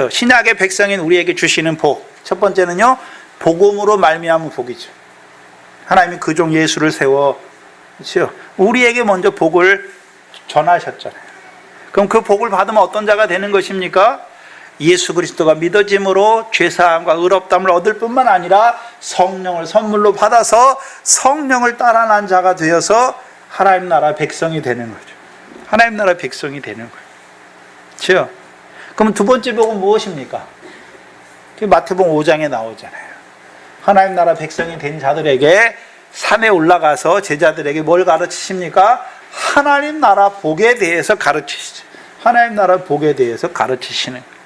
S1: 신약의 백성인 우리에게 주시는 복, 첫 번째는요 복음으로 말미암은 복이죠. 하나님이 그 종 예수를 세워 그렇죠? 우리에게 먼저 복을 전하셨잖아요. 그럼 그 복을 받으면 어떤 자가 되는 것입니까? 예수 그리스도가 믿어짐으로 죄사함과 의롭다함을 얻을 뿐만 아니라 성령을 선물로 받아서 성령을 따라 난 자가 되어서 하나님 나라 백성이 되는 거죠. 하나님 나라 백성이 되는 거예요. 그렇죠? 그럼 두 번째 복은 무엇입니까? 마태복음 5장에 나오잖아요. 하나님 나라 백성이 된 자들에게 산에 올라가서 제자들에게 뭘 가르치십니까? 하나님 나라 복에 대해서 가르치시죠. 하나님 나라 복에 대해서 가르치시는 거예요.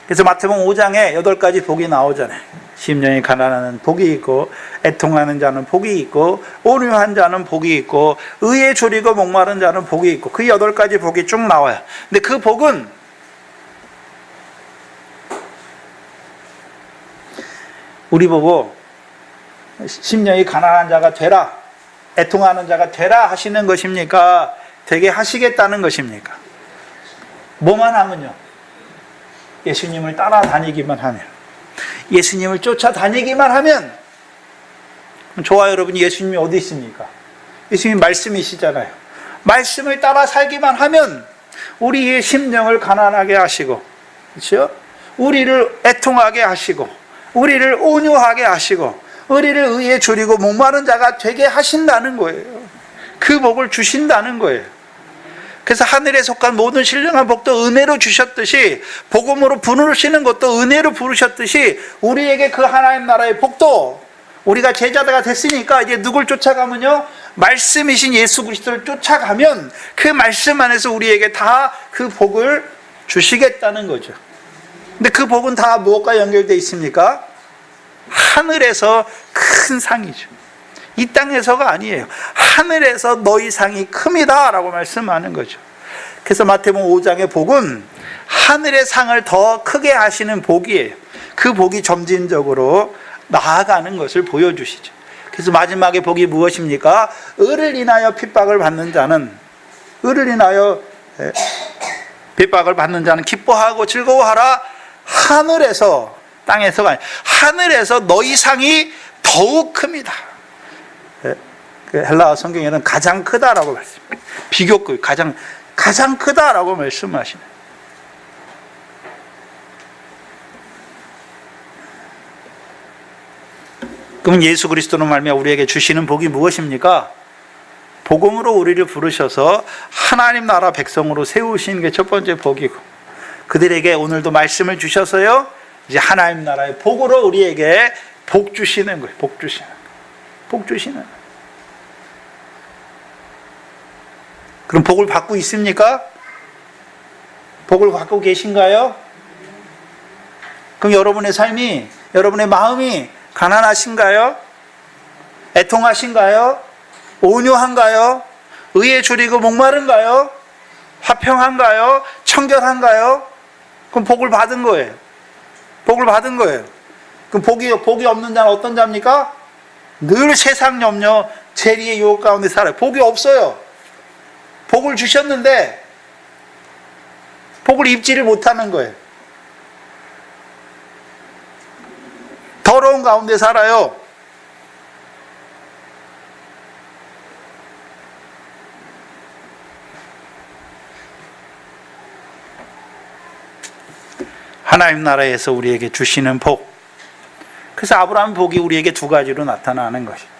S1: 그래서 마태복음 5장에 8가지 복이 나오잖아요. 심령이 가난한 복이 있고, 애통하는 자는 복이 있고, 온유한 자는 복이 있고, 의에 졸이고 목마른 자는 복이 있고, 그 8가지 복이 쭉 나와요. 근데 그 복은 우리 보고 심령이 가난한 자가 되라, 애통하는 자가 되라 하시는 것입니까? 되게 하시겠다는 것입니까? 뭐만 하면요? 예수님을 따라다니기만 하면, 예수님을 쫓아다니기만 하면. 좋아요 여러분, 예수님이 어디 있습니까? 예수님이 말씀이시잖아요. 말씀을 따라 살기만 하면 우리의 심령을 가난하게 하시고, 그렇죠? 우리를 애통하게 하시고, 우리를 온유하게 하시고, 우리를 의에 줄이고 목마른 자가 되게 하신다는 거예요. 그 복을 주신다는 거예요. 그래서 하늘에 속한 모든 신령한 복도 은혜로 주셨듯이, 복음으로 부르시는 것도 은혜로 부르셨듯이, 우리에게 그 하나님 나라의 복도, 우리가 제자가 됐으니까 이제 누굴 쫓아가면요? 말씀이신 예수 그리스도를 쫓아가면 그 말씀 안에서 우리에게 다 그 복을 주시겠다는 거죠. 근데 그 복은 다 무엇과 연결되어 있습니까? 하늘에서 큰 상이죠. 이 땅에서가 아니에요. 하늘에서 너희 상이 큽니다 라고 말씀하는 거죠. 그래서 마태복음 5장의 복은 하늘의 상을 더 크게 하시는 복이에요. 그 복이 점진적으로 나아가는 것을 보여주시죠. 그래서 마지막에 복이 무엇입니까? 의를 인하여 핍박을 받는 자는, 의를 인하여 핍박을 받는 자는 기뻐하고 즐거워하라. 하늘에서, 땅에서가 아니라 하늘에서 너희 상이 더욱 큽니다. 그 헬라어 성경에는 가장 크다라고 말씀합니다. 비교급 가장 크다라고 말씀하시네. 그럼 예수 그리스도로 말미암아 우리에게 주시는 복이 무엇입니까? 복음으로 우리를 부르셔서 하나님 나라 백성으로 세우시는 게 첫 번째 복이고, 그들에게 오늘도 말씀을 주셔서요, 이제 하나님 나라의 복으로 우리에게 복 주시는 거예요. 복 주시는 거예요. 복 주시는 거예요. 그럼 복을 받고 있습니까? 복을 받고 계신가요? 그럼 여러분의 삶이, 여러분의 마음이 가난하신가요? 애통하신가요? 온유한가요? 의에 줄이고 목마른가요? 화평한가요? 청결한가요? 그럼 복을 받은 거예요. 복을 받은 거예요. 그럼 복이 없는 자는 어떤 자입니까? 늘 세상 염려, 재리의 유혹 가운데 살아요. 복이 없어요. 복을 주셨는데 복을 입지를 못하는 거예요. 더러운 가운데 살아요. 하나님 나라에서 우리에게 주시는 복. 그래서 아브라함 복이 우리에게 두 가지로 나타나는 것입니다.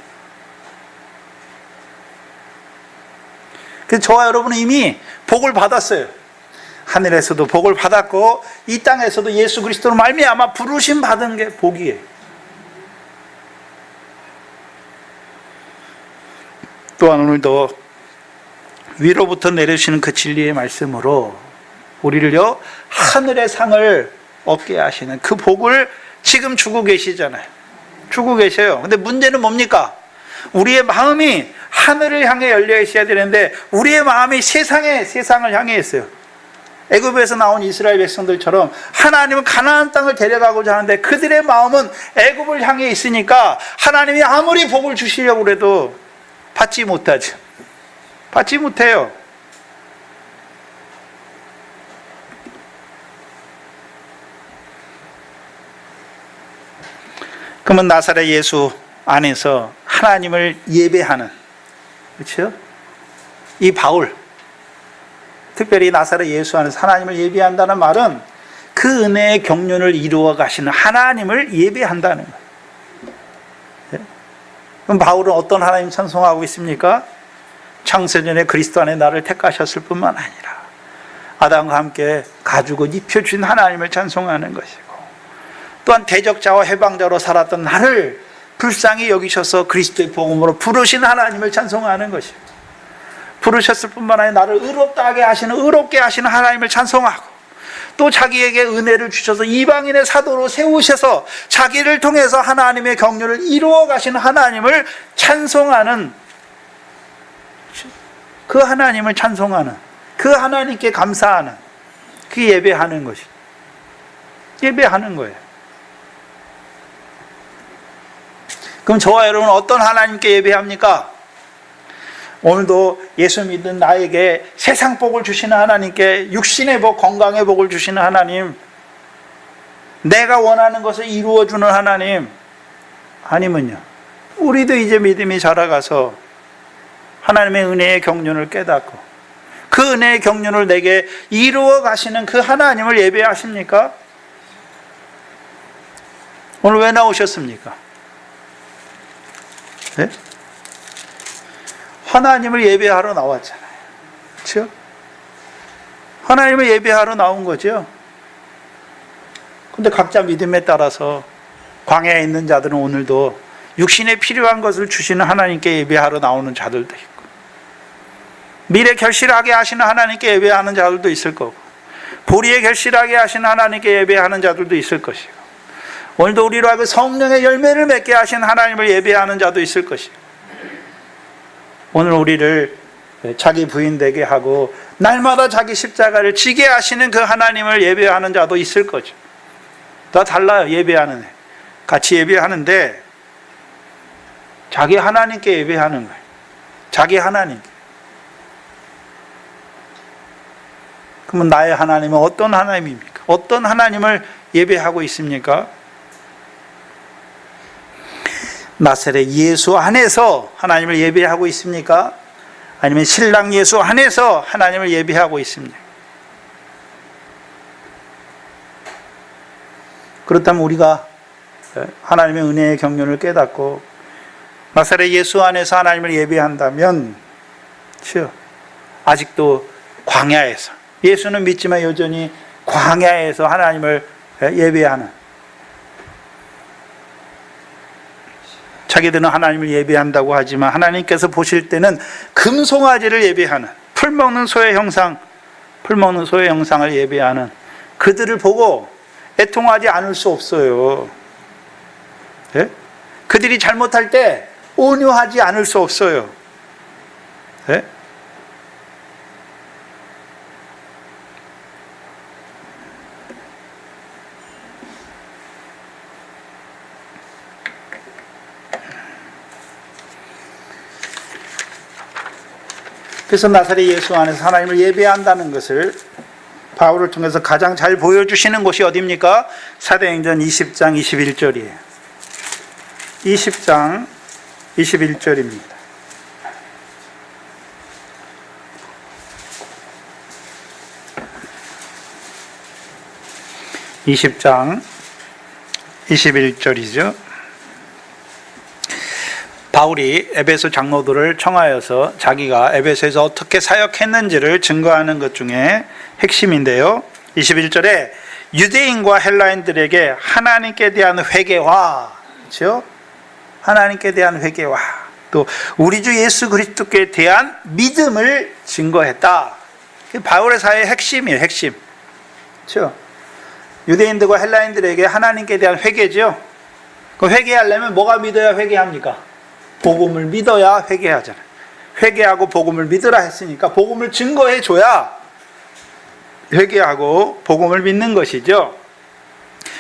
S1: 그래서 저와 여러분은 이미 복을 받았어요. 하늘에서도 복을 받았고 이 땅에서도 예수 그리스도로 말미암아 부르심 받은 게 복이에요. 또한 오늘도 위로부터 내려주시는 그 진리의 말씀으로 우리를요 하늘의 상을 얻게 하시는 그 복을 지금 주고 계시잖아요. 주고 계셔요. 근데 문제는 뭡니까? 우리의 마음이 하늘을 향해 열려 있어야 되는데 우리의 마음이 세상을 향해 있어요. 애굽에서 나온 이스라엘 백성들처럼 하나님은 가나안 땅을 데려가고자 하는데 그들의 마음은 애굽을 향해 있으니까 하나님이 아무리 복을 주시려고 해도 받지 못하죠. 받지 못해요. 그러면 나사렛 예수 안에서 하나님을 예배하는, 그렇죠? 이 바울, 특별히 나사렛 예수 안에서 하나님을 예배한다는 말은 그 은혜의 경륜을 이루어 가시는 하나님을 예배한다는 거예요. 네? 그럼 바울은 어떤 하나님 찬송하고 있습니까? 창세전에 그리스도 안에 나를 택하셨을 뿐만 아니라 아담과 함께 가지고 입혀주신 하나님을 찬송하는 것이고, 또한 대적자와 해방자로 살았던 나를 불쌍히 여기셔서 그리스도의 복음으로 부르신 하나님을 찬송하는 것이고, 부르셨을 뿐만 아니라 나를 의롭게 하시는 하나님을 찬송하고, 또 자기에게 은혜를 주셔서 이방인의 사도로 세우셔서 자기를 통해서 하나님의 경륜을 이루어 가시는 하나님을 찬송하는, 그 하나님을 찬송하는, 그 하나님께 감사하는, 그 예배하는 것이, 예배하는 거예요. 그럼 저와 여러분은 어떤 하나님께 예배합니까? 오늘도 예수 믿는 나에게 세상 복을 주시는 하나님께, 육신의 복, 건강의 복을 주시는 하나님, 내가 원하는 것을 이루어주는 하나님, 아니면요, 우리도 이제 믿음이 자라가서 하나님의 은혜의 경륜을 깨닫고 그 은혜의 경륜을 내게 이루어 가시는 그 하나님을 예배하십니까? 오늘 왜 나오셨습니까? 네? 하나님을 예배하러 나왔잖아요. 그렇죠? 하나님을 예배하러 나온 거죠. 근데 각자 믿음에 따라서 광야에 있는 자들은 오늘도 육신에 필요한 것을 주시는 하나님께 예배하러 나오는 자들도 있고, 미래 결실하게 하시는 하나님께 예배하는 자들도 있을 거고, 보리에 결실하게 하시는 하나님께 예배하는 자들도 있을 것이고, 오늘도 우리로 하여금 성령의 열매를 맺게 하신 하나님을 예배하는 자도 있을 것이고, 오늘 우리를 자기 부인되게 하고 날마다 자기 십자가를 지게 하시는 그 하나님을 예배하는 자도 있을 거죠. 다 달라요. 예배하는 애. 같이 예배하는데 자기 하나님께 예배하는 거예요. 자기 하나님. 그러면 나의 하나님은 어떤 하나님입니까? 어떤 하나님을 예배하고 있습니까? 나사렛 예수 안에서 하나님을 예배하고 있습니까? 아니면 신랑 예수 안에서 하나님을 예배하고 있습니까? 그렇다면 우리가 하나님의 은혜의 경륜을 깨닫고 나사렛 예수 안에서 하나님을 예배한다면 아직도 광야에서, 예수는 믿지만 여전히 광야에서 하나님을 예배하는, 자기들은 하나님을 예배한다고 하지만 하나님께서 보실 때는 금송아지를 예배하는, 풀먹는 소의 형상을 예배하는 그들을 보고 애통하지 않을 수 없어요. 예? 그들이 잘못할 때 온유하지 않을 수 없어요. 예? 그래서 나사렛 예수 안에서 하나님을 예배한다는 것을 바울을 통해서 가장 잘 보여주시는 곳이 어디입니까? 사도행전 20장 21절이에요. 20장 21절입니다. (20장 21절이죠) 바울이 에베소 장로들을 청하여서 자기가 에베소에서 어떻게 사역했는지를 증거하는 것 중에 핵심인데요. 21절에 유대인과 헬라인들에게 하나님께 대한 회개와, 그렇죠? 하나님께 대한 회개와 또 우리 주 예수 그리스도께 대한 믿음을 증거했다. 바울의 사회의 핵심이에요. 핵심. 그렇죠? 유대인들과 헬라인들에게 하나님께 대한 회개죠. 그 회개하려면 뭐가 믿어야 회개합니까? 복음을 믿어야 회개하잖아요. 회개하고 복음을 믿으라 했으니까 복음을 증거해 줘야 회개하고 복음을 믿는 것이죠.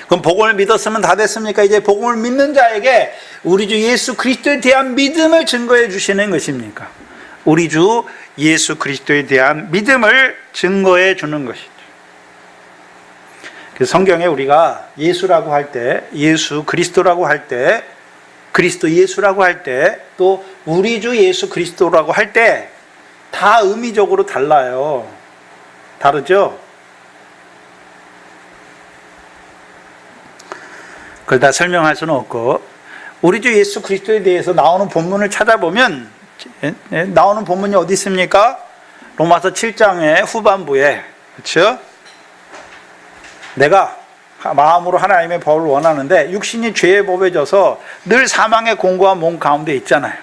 S1: 그럼 복음을 믿었으면 다 됐습니까? 이제 복음을 믿는 자에게 우리 주 예수 그리스도에 대한 믿음을 증거해 주시는 것입니까? 우리 주 예수 그리스도에 대한 믿음을 증거해 주는 것이죠. 그래서 성경에 우리가 예수라고 할 때, 예수 그리스도라고 할 때, 그리스도 예수라고 할 때, 또 우리 주 예수 그리스도라고 할 때 다 의미적으로 달라요. 다르죠? 그걸 다 설명할 수는 없고, 우리 주 예수 그리스도에 대해서 나오는 본문을 찾아보면, 나오는 본문이 어디 있습니까? 로마서 7장의 후반부에, 그렇죠? 내가 마음으로 하나님의 법을 원하는데 육신이 죄의 법에 져서 늘 사망의 공고한 몸 가운데 있잖아요.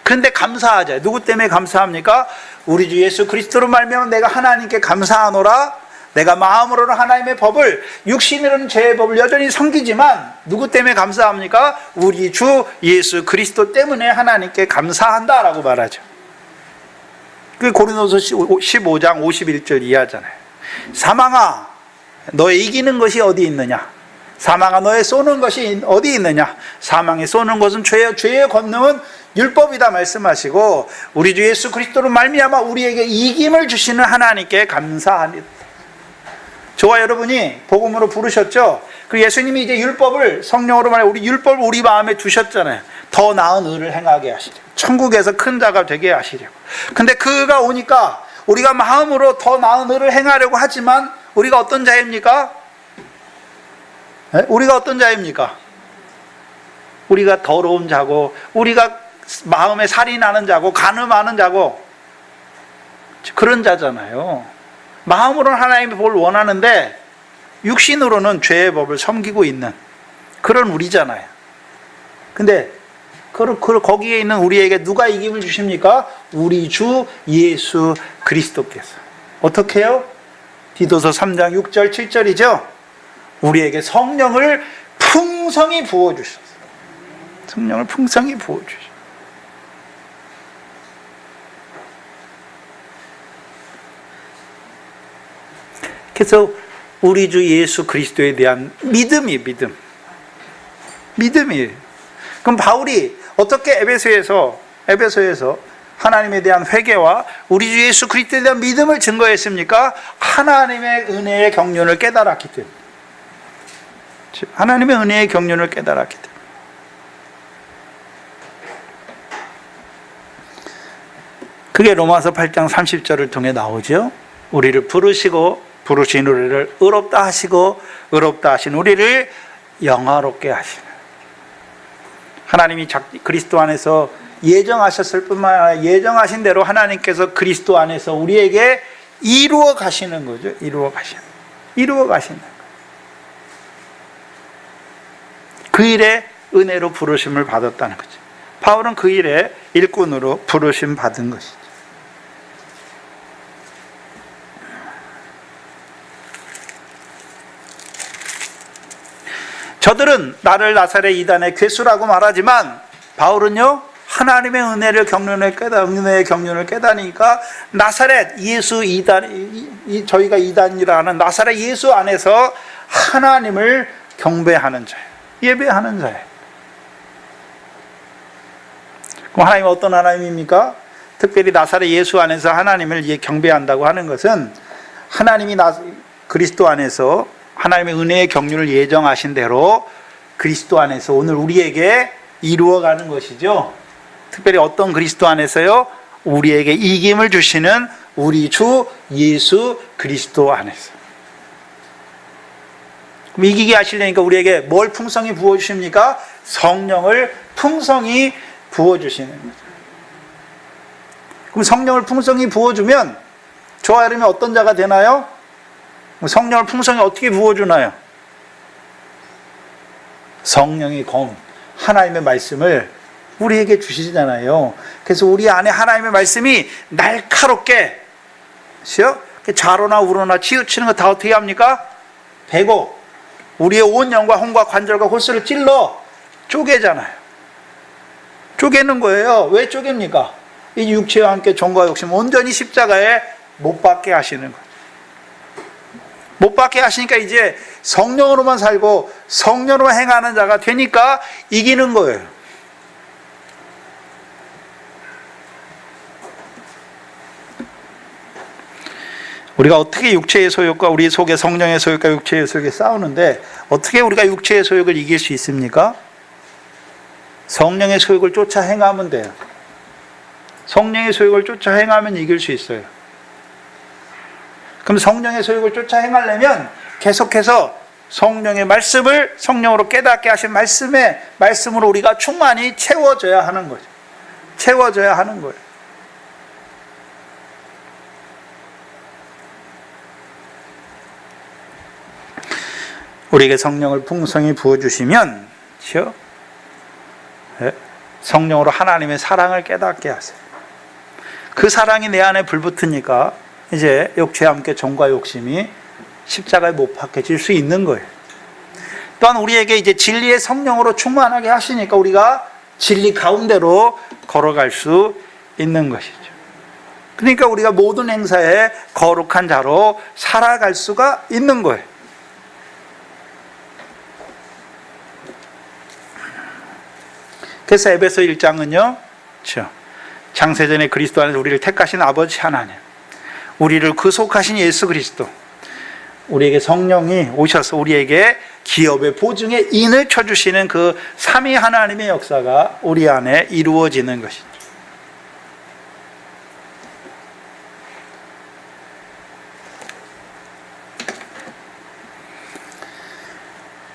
S1: 그런데 감사하자. 누구 때문에 감사합니까? 우리 주 예수 그리스도로 말미암아 내가 하나님께 감사하노라. 내가 마음으로는 하나님의 법을, 육신으로는 죄의 법을 여전히 섬기지만 누구 때문에 감사합니까? 우리 주 예수 그리스도 때문에 하나님께 감사한다라고 말하죠. 그게 고린도서 15장 51절 이하잖아요. 사망아, 너의 이기는 것이 어디 있느냐? 사망아, 너의 쏘는 것이 어디 있느냐? 사망이 쏘는 것은 죄의 권능은 율법이다 말씀하시고, 우리 주 예수 그리스도로 말미암아 우리에게 이김을 주시는 하나님께 감사합니다. 저와 여러분이 복음으로 부르셨죠? 그 예수님이 이제 율법을, 성령으로 말해 우리 율법을 우리 마음에 두셨잖아요. 더 나은 의를 행하게 하시려고, 천국에서 큰 자가 되게 하시려고. 근데 그가 오니까 우리가 마음으로 더 나은 의를 행하려고 하지만 우리가 어떤 자입니까? 네? 우리가 어떤 자입니까? 우리가 더러운 자고, 우리가 마음에 살이 나는 자고, 간음하는 자고, 그런 자잖아요. 마음으로는 하나님의 법을 원하는데 육신으로는 죄의 법을 섬기고 있는 그런 우리잖아요. 근데 거기에 있는 우리에게 누가 이김을 주십니까? 우리 주 예수 그리스도께서. 어떻게 해요? 디도서 3장 6절 7절이죠. 우리에게 성령을 풍성히 부어주셨어요. 성령을 풍성히 부어주셨어요. 그래서 우리 주 예수 그리스도에 대한 믿음이에요. 그럼 바울이 어떻게 에베소에서 하나님에 대한 회개와 우리 주 예수 그리스도에 대한 믿음을 증거했습니까? 하나님의 은혜의 경륜을 깨달았기 때문에. 하나님의 은혜의 경륜을 깨달았기 때문에. 그게 로마서 8장 30절을 통해 나오죠. 우리를 부르신 우리를 의롭다 하시고 의롭다 하신 우리를 영화롭게 하시는, 하나님이 그리스도 안에서 예정하셨을 뿐만 아니라 예정하신 대로 하나님께서 그리스도 안에서 우리에게 이루어 가시는 거죠. 이루어 가시는 거예요. 그 일에 은혜로 부르심을 받았다는 거죠. 바울은 그 일에 일꾼으로 부르심 받은 것이죠. 저들은 나를 나사렛 이단의 괴수라고 말하지만 바울은요, 하나님의 은혜의 경륜을 깨달으니까 나사렛 예수 이단, 저희가 이단이라는 나사렛 예수 안에서 하나님을 경배하는 자예요. 예배하는 자예요. 그럼 하나님은 어떤 하나님입니까? 특별히 나사렛 예수 안에서 하나님을 경배한다고 하는 것은 하나님이 그리스도 안에서 하나님의 은혜의 경륜을 예정하신 대로 그리스도 안에서 오늘 우리에게 이루어가는 것이죠. 특별히 어떤 그리스도 안에서요? 우리에게 이김을 주시는 우리 주 예수 그리스도 안에서. 그럼 이기게 하시려니까 우리에게 뭘 풍성히 부어주십니까? 성령을 풍성히 부어주시는 거죠. 그럼 성령을 풍성히 부어주면 저와 여러분이 어떤 자가 되나요? 성령을 풍성히 어떻게 부어주나요? 성령의 검, 하나님의 말씀을 우리에게 주시잖아요. 그래서 우리 안에 하나님의 말씀이 날카롭게, 좌로나 우로나 치우치는 거 다 어떻게 합니까? 베고 우리의 온 영과 혼과 관절과 골수를 찔러 쪼개잖아요. 쪼개는 거예요. 왜 쪼갭니까? 이 육체와 함께 종과 욕심 온전히 십자가에 못 박게 하시는 거예요. 못 박게 하시니까 이제 성령으로만 살고 성령으로만 행하는 자가 되니까 이기는 거예요. 우리가 어떻게 육체의 소욕과 우리 속의 성령의 소욕과 육체의 소욕이 싸우는데 어떻게 우리가 육체의 소욕을 이길 수 있습니까? 성령의 소욕을 쫓아 행하면 돼요. 성령의 소욕을 쫓아 행하면 이길 수 있어요. 그럼 성령의 소욕을 쫓아 행하려면 계속해서 성령의 말씀을 성령으로 깨닫게 하신 말씀으로 우리가 충만히 채워져야 하는 거죠. 채워져야 하는 거예요. 우리에게 성령을 풍성히 부어주시면 성령으로 하나님의 사랑을 깨닫게 하세요. 그 사랑이 내 안에 불붙으니까 이제 육체와 함께 종과 욕심이 십자가에 못 박혀질 수 있는 거예요. 또한 우리에게 이제 진리의 성령으로 충만하게 하시니까 우리가 진리 가운데로 걸어갈 수 있는 것이죠. 그러니까 우리가 모든 행사에 거룩한 자로 살아갈 수가 있는 거예요. 그래서 에베소 1장은요, 창세전에 그리스도 안에서 우리를 택하신 아버지 하나님, 우리를 구속하신 예수 그리스도, 우리에게 성령이 오셔서 우리에게 기업의 보증에 인을 쳐주시는 그 삼위 하나님의 역사가 우리 안에 이루어지는 것이죠.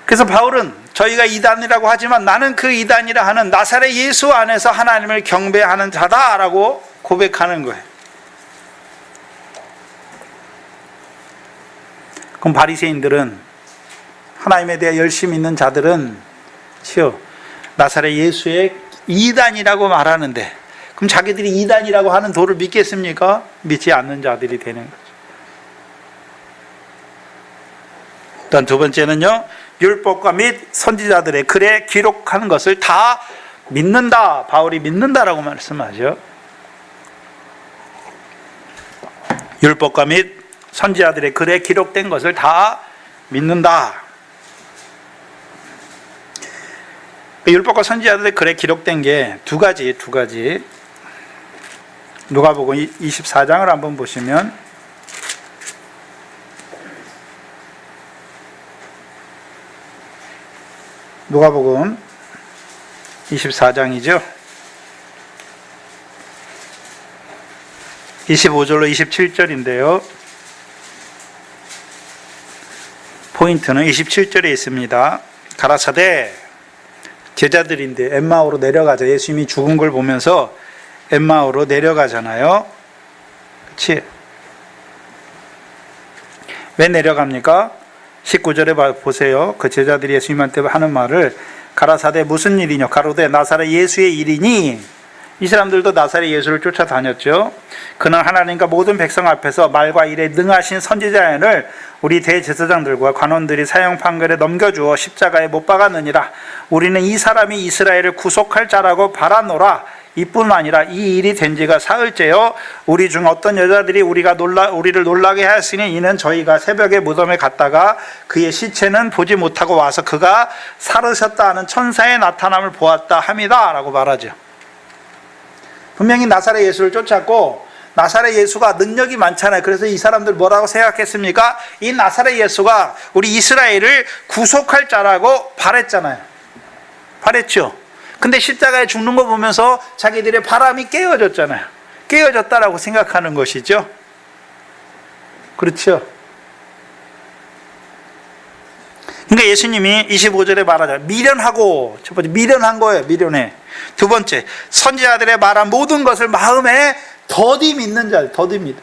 S1: 그래서 바울은 저희가 이단이라고 하지만 나는 그 이단이라 하는 나사렛 예수 안에서 하나님을 경배하는 자다라고 고백하는 거예요. 그럼 바리새인들은, 하나님에 대해 열심히 있는 자들은 나사렛 예수의 이단이라고 말하는데, 그럼 자기들이 이단이라고 하는 도를 믿겠습니까? 믿지 않는 자들이 되는 거죠. 일단 두 번째는요, 율법과 및 선지자들의 글에 기록하는 것을 다 믿는다. 바울이 믿는다라고 말씀하죠. 율법과 및 선지자들의 글에 기록된 것을 다 믿는다. 율법과 선지자들의 글에 기록된 게 두 가지. 누가복음 24장을 한번 보시면 누가복음 24장이죠. 25절로 27절인데요. 포인트는 27절에 있습니다. 가라사대 제자들인데 엠마오로 내려가자. 예수님이 죽은 걸 보면서 엠마오로 내려가잖아요. 그렇지? 왜 내려갑니까? 19절에 보세요. 그 제자들이 예수님한테 하는 말을 가라사대 무슨 일이냐? 가로되 나사렛 예수의 일이니. 이 사람들도 나사렛 예수를 쫓아다녔죠. 그는 하나님과 모든 백성 앞에서 말과 일에 능하신 선지자연을 우리 대제사장들과 관원들이 사형 판결에 넘겨주어 십자가에 못 박았느니라. 우리는 이 사람이 이스라엘을 구속할 자라고 바라노라. 이뿐 아니라 이 일이 된 지가 사흘째요. 우리 중 어떤 여자들이 우리를 놀라게 하였으니 이는 저희가 새벽에 무덤에 갔다가 그의 시체는 보지 못하고 와서 그가 살으셨다 하는 천사의 나타남을 보았다 함이다 라고 말하죠. 분명히 나사렛 예수를 쫓았고 나사렛 예수가 능력이 많잖아요. 그래서 이 사람들 뭐라고 생각했습니까? 이 나사렛 예수가 우리 이스라엘을 구속할 자라고 바랬잖아요. 바랬죠. 근데 십자가에 죽는 거 보면서 자기들의 바람이 깨어졌잖아요. 깨어졌다라고 생각하는 것이죠. 그렇죠. 그러니까 예수님이 25절에 말하잖아요. 미련하고, 첫 번째 미련한 거예요. 미련해. 두 번째, 선지자들의 말한 모든 것을 마음에 더디 믿는 자, 더디 믿어.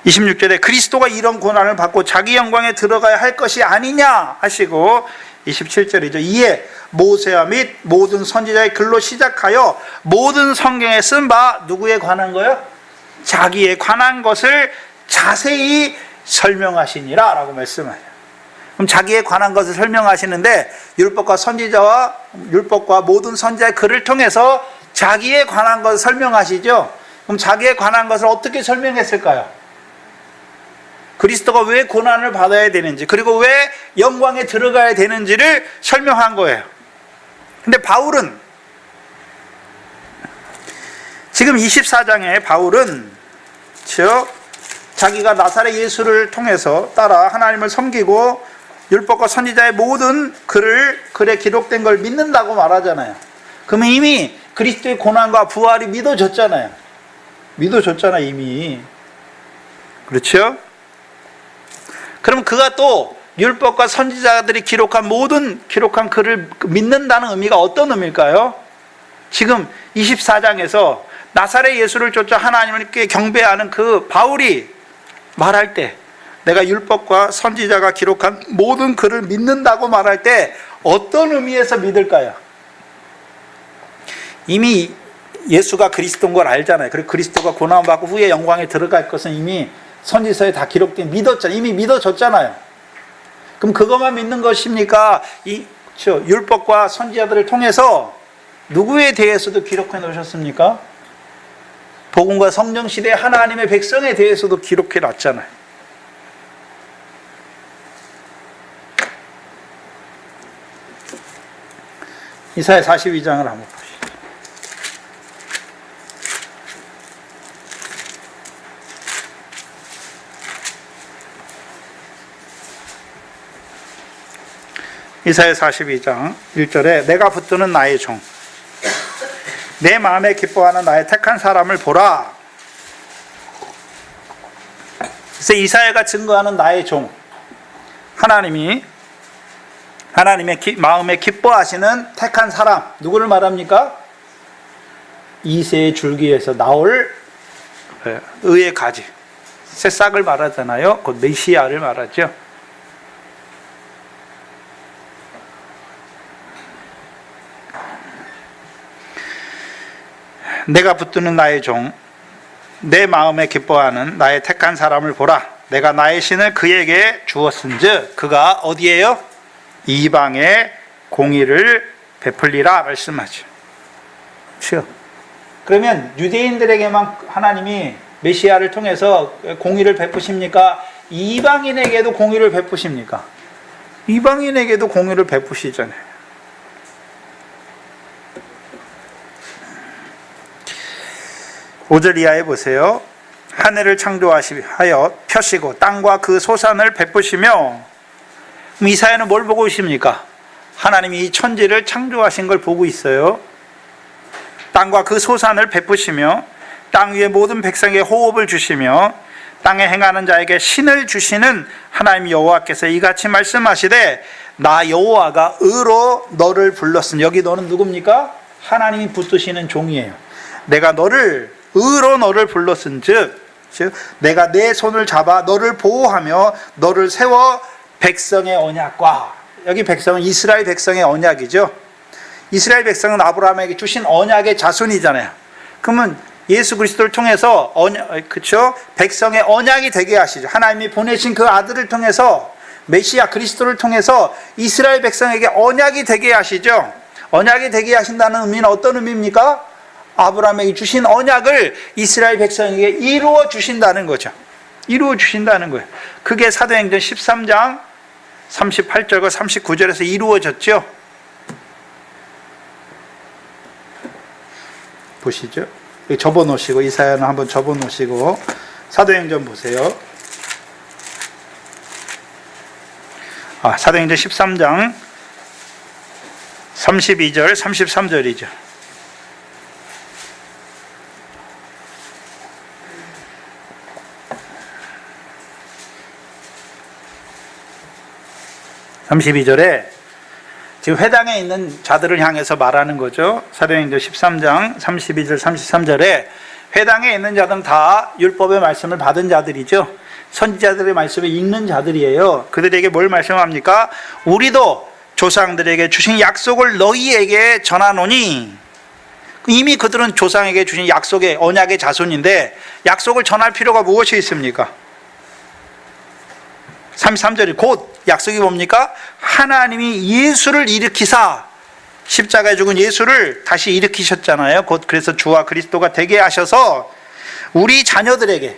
S1: 26절에 그리스도가 이런 고난을 받고 자기 영광에 들어가야 할 것이 아니냐 하시고 27절이죠. 이에 모세와 및 모든 선지자의 글로 시작하여 모든 성경에 쓴 바 누구에 관한 거요? 자기에 관한 것을 자세히 설명하시니라 라고 말씀하세요. 그럼 자기에 관한 것을 설명하시는데 율법과 모든 선지자의 글을 통해서 자기에 관한 것을 설명하시죠. 그럼 자기에 관한 것을 어떻게 설명했을까요? 그리스도가 왜 고난을 받아야 되는지, 그리고 왜 영광에 들어가야 되는지를 설명한 거예요. 근데 바울은 지금 24장에 바울은 자기가 나사렛 예수를 통해서 따라 하나님을 섬기고 율법과 선지자의 모든 글에 기록된 걸 믿는다고 말하잖아요. 그러면 이미 그리스도의 고난과 부활이 믿어졌잖아요. 이미. 그렇죠? 그럼 그가 또 율법과 선지자들이 기록한 글을 믿는다는 의미가 어떤 의미일까요? 지금 24장에서 나사렛 예수를 쫓아 하나님께 경배하는 그 바울이 말할 때, 내가 율법과 선지자가 기록한 모든 글을 믿는다고 말할 때 어떤 의미에서 믿을까요? 이미 예수가 그리스도인 걸 알잖아요. 그리고 그리스도가 고난받고 후에 영광에 들어갈 것은 이미 선지서에 다 기록된 믿었잖아요. 이미 믿어졌잖아요. 그럼 그것만 믿는 것입니까? 율법과 선지자들을 통해서 누구에 대해서도 기록해 놓으셨습니까? 복음과 성령 시대 하나님의 백성에 대해서도 기록해 놨잖아요. 이사야 42장을 한번 보시죠. 이사야 42장 1절에 내가 붙드는 나의 종, 내 마음에 기뻐하는 나의 택한 사람을 보라. 그래서 이사야가 증거하는 나의 종, 하나님의 마음에 기뻐하시는 택한 사람, 누구를 말합니까? 이새의 줄기에서 나올 의의 가지, 새싹을 말하잖아요. 곧 메시아를 말하죠. 내가 붙드는 나의 종, 내 마음에 기뻐하는 나의 택한 사람을 보라. 내가 나의 신을 그에게 주었은즉 그가 어디에요? 이방에 공의를 베풀리라 말씀하죠. 그렇죠? 그러면 유대인들에게만 하나님이 메시아를 통해서 공의를 베푸십니까? 이방인에게도 공의를 베푸십니까? 이방인에게도 공의를 베푸시잖아요. 오절 이하에 보세요. 하늘을 창조하여 펴시고 땅과 그 소산을 베푸시며, 이사야는 뭘 보고 있습니까? 하나님이 이 천지를 창조하신 걸 보고 있어요. 땅과 그 소산을 베푸시며 땅 위의 모든 백성에게 호흡을 주시며 땅에 행하는 자에게 신을 주시는 하나님 여호와께서 이같이 말씀하시되, 나 여호와가 의로 너를 불렀으니, 여기 너는 누굽니까? 하나님이 붙드시는 종이에요. 내가 의로 너를 불렀은즉, 즉 내가 내 손을 잡아 너를 보호하며 너를 세워 백성의 언약과, 여기 백성은 이스라엘 백성의 언약이죠. 이스라엘 백성은 아브라함에게 주신 언약의 자손이잖아요. 그러면 예수 그리스도를 통해서 그렇죠? 백성의 언약이 되게 하시죠. 하나님이 보내신 그 아들을 통해서, 메시아 그리스도를 통해서 이스라엘 백성에게 언약이 되게 하시죠. 언약이 되게 하신다는 의미는 어떤 의미입니까? 아브라함에게 주신 언약을 이스라엘 백성에게 이루어 주신다는 거죠. 이루어 주신다는 거예요. 그게 사도행전 13장 38절과 39절에서 이루어졌죠. 보시죠. 접어놓으시고, 이사야는 한번 접어놓으시고 사도행전 보세요. 사도행전 13장 32절 33절이죠. 지금 회당에 있는 자들을 향해서 말하는 거죠. 사도행전 13장 32절 33절에 회당에 있는 자들은 다 율법의 말씀을 받은 자들이죠. 선지자들의 말씀을 읽는 자들이에요. 그들에게 뭘 말씀합니까? 우리도 조상들에게 주신 약속을 너희에게 전하노니, 이미 그들은 조상에게 주신 약속의 언약의 자손인데 약속을 전할 필요가 무엇이 있습니까? 33절이 곧 약속이 뭡니까? 하나님이 예수를 일으키사, 십자가에 죽은 예수를 다시 일으키셨잖아요. 곧 그래서 주와 그리스도가 되게 하셔서 우리 자녀들에게,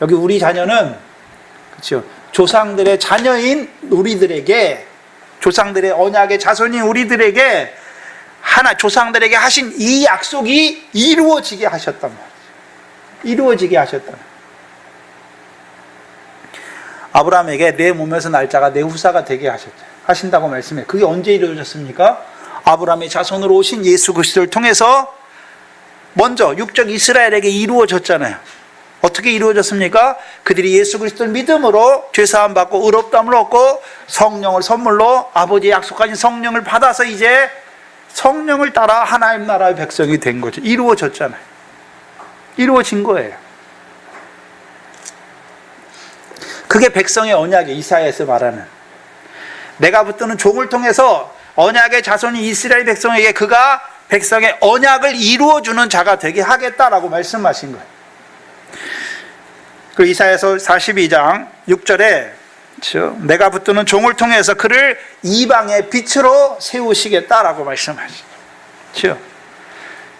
S1: 여기 우리 자녀는 그렇죠, 조상들의 자녀인 우리들에게, 조상들의 언약의 자손인 우리들에게 조상들에게 하신 이 약속이 이루어지게 하셨단 말이죠. 이루어지게 하셨단. 아브라함에게 내 몸에서 날 자가 내 후사가 되게 하신다고 말씀해요. 그게 언제 이루어졌습니까? 아브라함의 자손으로 오신 예수 그리스도를 통해서 먼저 육적 이스라엘에게 이루어졌잖아요. 어떻게 이루어졌습니까? 그들이 예수 그리스도를 믿음으로 죄사함 받고 의롭다함을 얻고 성령을 선물로, 아버지의 약속하신 성령을 받아서 이제 성령을 따라 하나님 나라의 백성이 된 거죠. 이루어졌잖아요. 이루어진 거예요. 그게 백성의 언약이, 이사야에서 말하는, 내가 붙드는 종을 통해서 언약의 자손이 이스라엘 백성에게 그가 백성의 언약을 이루어주는 자가 되게 하겠다라고 말씀하신 거예요. 그 이사야서 42장 6절에 내가 붙드는 종을 통해서 그를 이방의 빛으로 세우시겠다라고 말씀하시죠.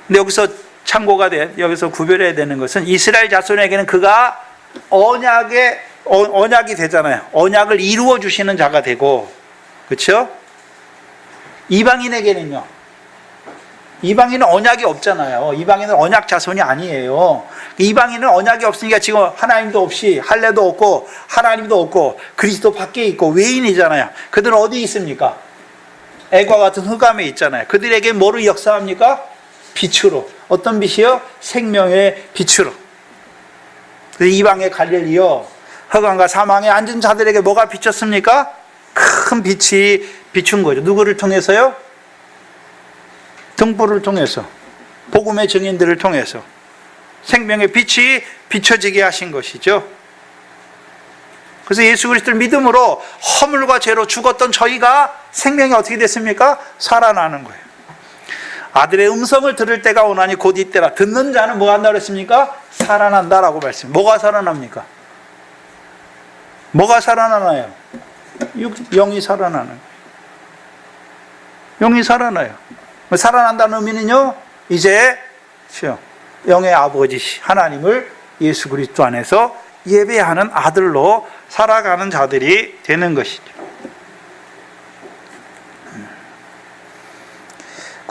S1: 근데 여기서 참고가 여기서 구별해야 되는 것은, 이스라엘 자손에게는 그가 언약이 되잖아요. 언약을 이루어 주시는 자가 되고, 그렇죠? 이방인에게는요, 이방인은 언약이 없잖아요. 이방인은 언약 자손이 아니에요. 이방인은 언약이 없으니까 지금 하나님도 없이, 할례도 없고 하나님도 없고 그리스도 밖에 있고 외인이잖아요. 그들은 어디 있습니까? 애과 같은 흑암에 있잖아요. 그들에게 뭐를 역사합니까? 빛으로. 어떤 빛이요? 생명의 빛으로. 그래서 이방의 갈릴리요, 흑암과 사망에 앉은 자들에게 뭐가 비쳤습니까? 큰 빛이 비춘 거죠. 누구를 통해서요? 등불을 통해서, 복음의 증인들을 통해서 생명의 빛이 비춰지게 하신 것이죠. 그래서 예수 그리스도를 믿음으로 허물과 죄로 죽었던 저희가 생명이 어떻게 됐습니까? 살아나는 거예요. 아들의 음성을 들을 때가 오나니 곧 이때라. 듣는 자는 뭐 한다고 했습니까? 살아난다라고 말씀. 뭐가 살아납니까? 뭐가 살아나나요? 영이 살아나는 거예요. 영이 살아나요. 살아난다는 의미는요, 이제 영의 아버지 하나님을 예수 그리스도 안에서 예배하는 아들로 살아가는 자들이 되는 것이죠.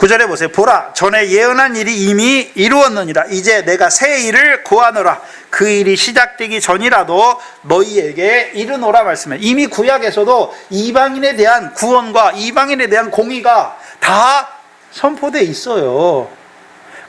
S1: 9절에 보세요. 보라, 전에 예언한 일이 이미 이루었느니라. 이제 내가 새 일을 구하노라. 그 일이 시작되기 전이라도 너희에게 이르노라 말씀해. 이미 구약에서도 이방인에 대한 구원과 이방인에 대한 공의가 다 선포되어 있어요.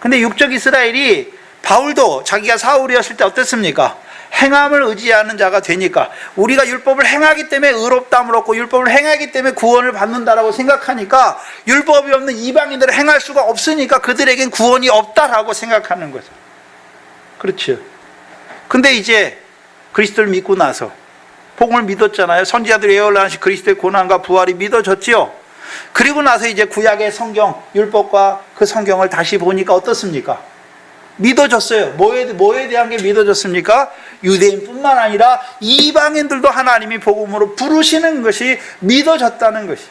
S1: 근데 육적 이스라엘이, 바울도 자기가 사울이었을 때 어땠습니까? 행함을 의지하는 자가 되니까, 우리가 율법을 행하기 때문에 의롭다함을 얻고 율법을 행하기 때문에 구원을 받는다라고 생각하니까, 율법이 없는 이방인들을 행할 수가 없으니까 그들에겐 구원이 없다라고 생각하는 거죠. 그렇죠. 근데 이제 그리스도를 믿고 나서 복음을 믿었잖아요. 선지자들이 예언하신 그리스도의 고난과 부활이 믿어졌지요. 그리고 나서 이제 구약의 성경, 율법과 그 성경을 다시 보니까 어떻습니까? 믿어졌어요. 뭐에 대한 게 믿어졌습니까? 유대인뿐만 아니라 이방인들도 하나님이 복음으로 부르시는 것이 믿어졌다는 것이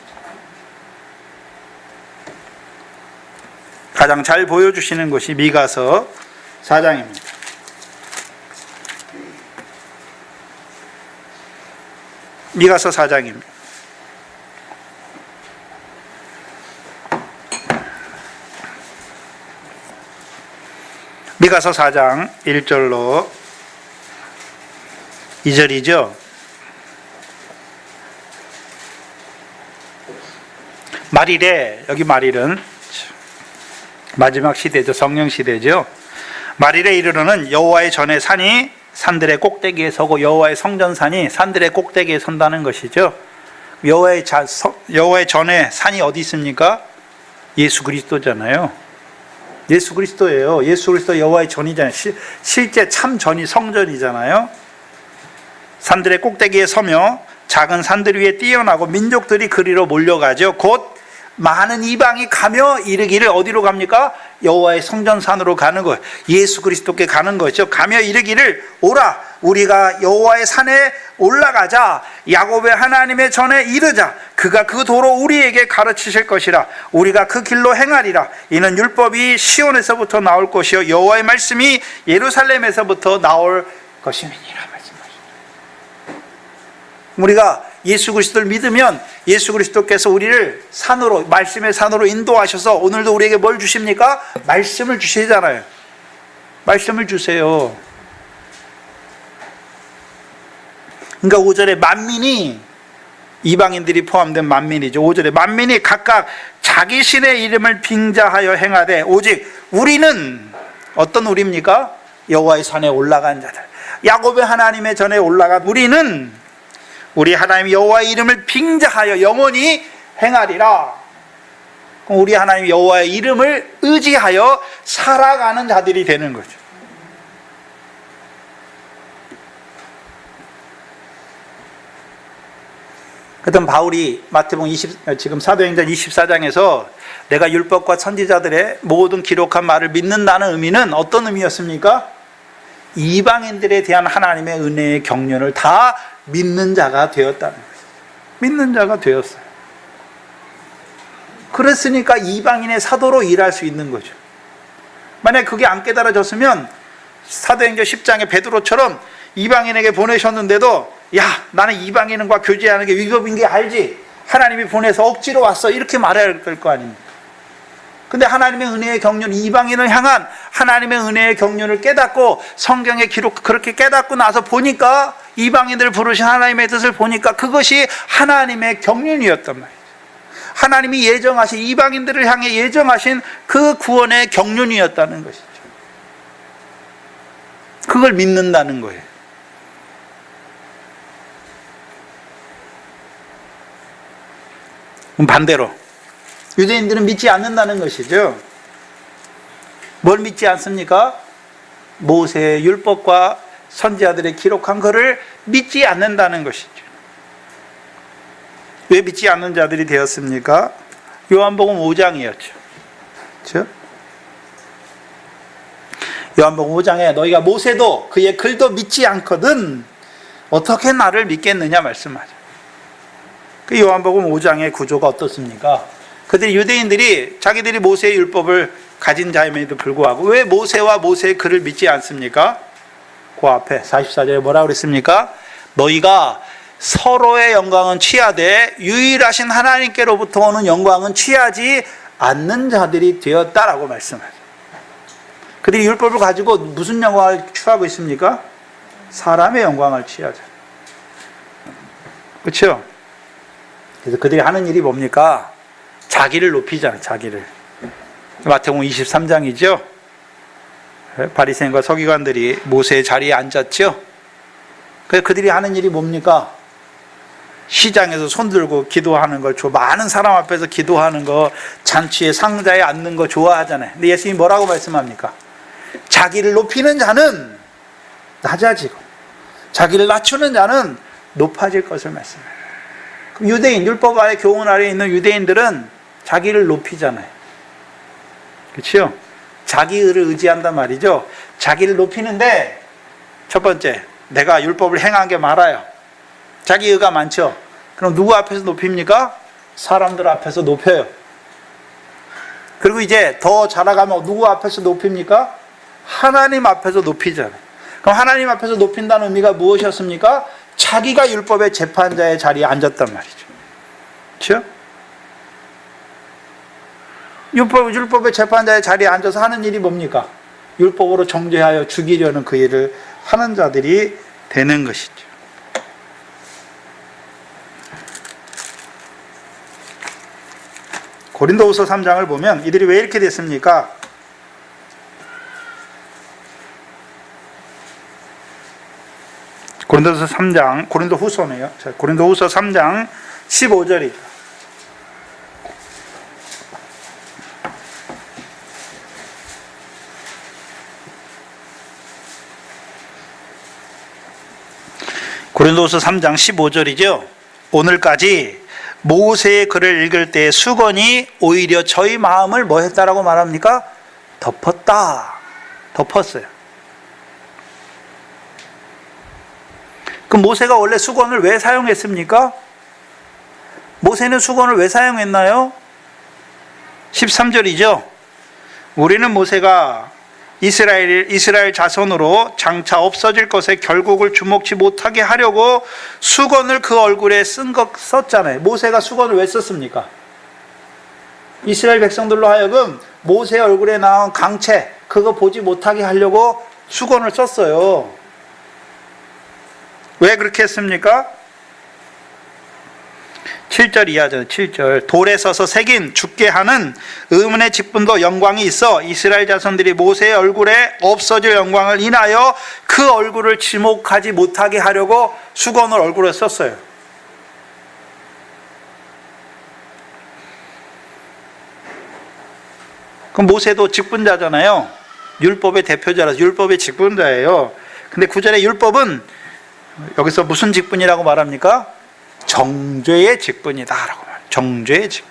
S1: 가장 잘 보여주시는 것이 미가서 4장입니다. 미가서 4장입니다. 미가서 4장 1절로 2절이죠. 말일에, 여기 말일은 마지막 시대죠. 성령 시대죠. 말일에 이르러는 여호와의 전에 산이 산들의 꼭대기에 서고 여호와의 성전산이 산들의 꼭대기에 선다는 것이죠. 여호와의 전에 산이 어디 있습니까? 예수 그리스도잖아요. 예수 그리스도예요. 예수 그리스도 여호와의 전이잖아요. 실제 참 전이 성전이잖아요. 산들의 꼭대기에 서며 작은 산들 위에 뛰어나고 민족들이 그리로 몰려가죠. 곧 많은 이방이 가며 이르기를, 어디로 갑니까? 여호와의 성전산으로 가는 거예요. 예수 그리스도께 가는 거죠. 가며 이르기를, 오라, 우리가 여호와의 산에 올라가자. 야곱의 하나님의 전에 이르자. 그가 그 도로 우리에게 가르치실 것이라. 우리가 그 길로 행하리라. 이는 율법이 시온에서부터 나올 것이요 여호와의 말씀이 예루살렘에서부터 나올 것임이니라. 우리가 예수 그리스도를 믿으면 예수 그리스도께서 우리를 산으로, 말씀의 산으로 인도하셔서 오늘도 우리에게 뭘 주십니까? 말씀을 주시잖아요. 말씀을 주세요. 그러니까 5절에 만민이, 이방인들이 포함된 만민이죠. 5절에 만민이 각각 자기 신의 이름을 빙자하여 행하되 오직 우리는, 어떤 우리입니까? 여호와의 산에 올라간 자들, 야곱의 하나님의 전에 올라간 우리는 우리 하나님 여호와의 이름을 빙자하여 영원히 행하리라. 우리 하나님 여호와의 이름을 의지하여 살아가는 자들이 되는 거죠. 그랬던 바울이 마태복음 지금 사도행전 24장에서 내가 율법과 선지자들의 모든 기록한 말을 믿는다는 의미는 어떤 의미였습니까? 이방인들에 대한 하나님의 은혜의 경륜을 다 믿는 자가 되었다는 거예요. 믿는 자가 되었어요. 그랬으니까 이방인의 사도로 일할 수 있는 거죠. 만약 그게 안 깨달아졌으면 사도행전 10장의 베드로처럼 이방인에게 보내셨는데도, 야, 나는 이방인과 교제하는 게 위법인 게 알지, 하나님이 보내서 억지로 왔어, 이렇게 말해야 될 거 아닙니까? 근데 하나님의 은혜의 경륜, 이방인을 향한 하나님의 은혜의 경륜을 깨닫고 성경의 기록 그렇게 깨닫고 나서 보니까, 이방인들을 부르신 하나님의 뜻을 보니까 그것이 하나님의 경륜이었단 말이에요. 하나님이 예정하신, 이방인들을 향해 예정하신 그 구원의 경륜이었다는 것이죠. 그걸 믿는다는 거예요. 그럼 반대로 유대인들은 믿지 않는다는 것이죠. 뭘 믿지 않습니까? 모세의 율법과 선지자들의 기록한 것을 믿지 않는다는 것이죠. 왜 믿지 않는 자들이 되었습니까? 요한복음 5장이었죠. 그렇죠? 요한복음 5장에 너희가 모세도 그의 글도 믿지 않거든 어떻게 나를 믿겠느냐 말씀하죠. 그 요한복음 5장의 구조가 어떻습니까? 그들이, 유대인들이 자기들이 모세의 율법을 가진 자임에도 불구하고 왜 모세와 모세의 글을 믿지 않습니까? 그 앞에 44절에 뭐라고 그랬습니까? 너희가 서로의 영광은 취하되 유일하신 하나님께로부터 오는 영광은 취하지 않는 자들이 되었다라고 말씀하죠. 그들이 율법을 가지고 무슨 영광을 취하고 있습니까? 사람의 영광을 취하죠. 그렇죠? 그래서 그들이 하는 일이 뭡니까? 자기를 높이잖아요. 자기를. 마태복음 23장이죠. 바리새인과 서기관들이 모세의 자리에 앉았죠. 그래서 그들이 하는 일이 뭡니까? 시장에서 손들고 기도하는 걸 많은 사람 앞에서 기도하는 거, 잔치에 상자에 앉는 거 좋아하잖아요. 근데 예수님이 뭐라고 말씀합니까? 자기를 높이는 자는 낮아지고 자기를 낮추는 자는 높아질 것을 말씀해요. 그럼 유대인, 율법 아래 교훈 아래 있는 유대인들은 자기를 높이잖아요. 그렇죠? 자기를 의지한단 말이죠. 자기를 높이는데 첫 번째, 내가 율법을 행한 게 많아요. 자기 의가 많죠. 그럼 누구 앞에서 높입니까? 사람들 앞에서 높여요. 그리고 이제 더 자라가면 누구 앞에서 높입니까? 하나님 앞에서 높이잖아요. 그럼 하나님 앞에서 높인다는 의미가 무엇이었습니까? 자기가 율법의 재판자의 자리에 앉았단 말이죠. 그렇죠? 율법의 재판자의 자리에 앉아서 하는 일이 뭡니까? 율법으로 정죄하여 죽이려는 그 일을 하는 자들이 되는 것이죠. 고린도후서 3장을 보면 이들이 왜 이렇게 됐습니까? 고린도후서 3장, 고린도후서네요. 자, 고린도후서 3장 15절이죠. 고린도후서 3장 15절이죠. 오늘까지 모세의 글을 읽을 때 수건이 오히려 저희 마음을 뭐 했다라고 말합니까? 덮었다. 덮었어요. 그럼 모세가 원래 수건을 왜 사용했습니까? 모세는 수건을 왜 사용했나요? 13절이죠. 우리는 모세가 이스라엘 자손으로 장차 없어질 것에 결국을 주목치 못하게 하려고 수건을 그 얼굴에 썼잖아요. 모세가 수건을 왜 썼습니까? 이스라엘 백성들로 하여금 모세 얼굴에 나온 강체, 그거 보지 못하게 하려고 수건을 썼어요. 왜 그렇게 했습니까? 7절 이하죠. 7절. 돌에 서서 새긴 죽게 하는 의문의 직분도 영광이 있어 이스라엘 자손들이 모세의 얼굴에 없어질 영광을 인하여 그 얼굴을 지목하지 못하게 하려고 수건을 얼굴에 썼어요. 그럼 모세도 직분자잖아요. 율법의 대표자라서 율법의 직분자예요. 근데 9절에 율법은 여기서 무슨 직분이라고 말합니까? 정죄의 직분이다라고 말해요. 정죄의 직분.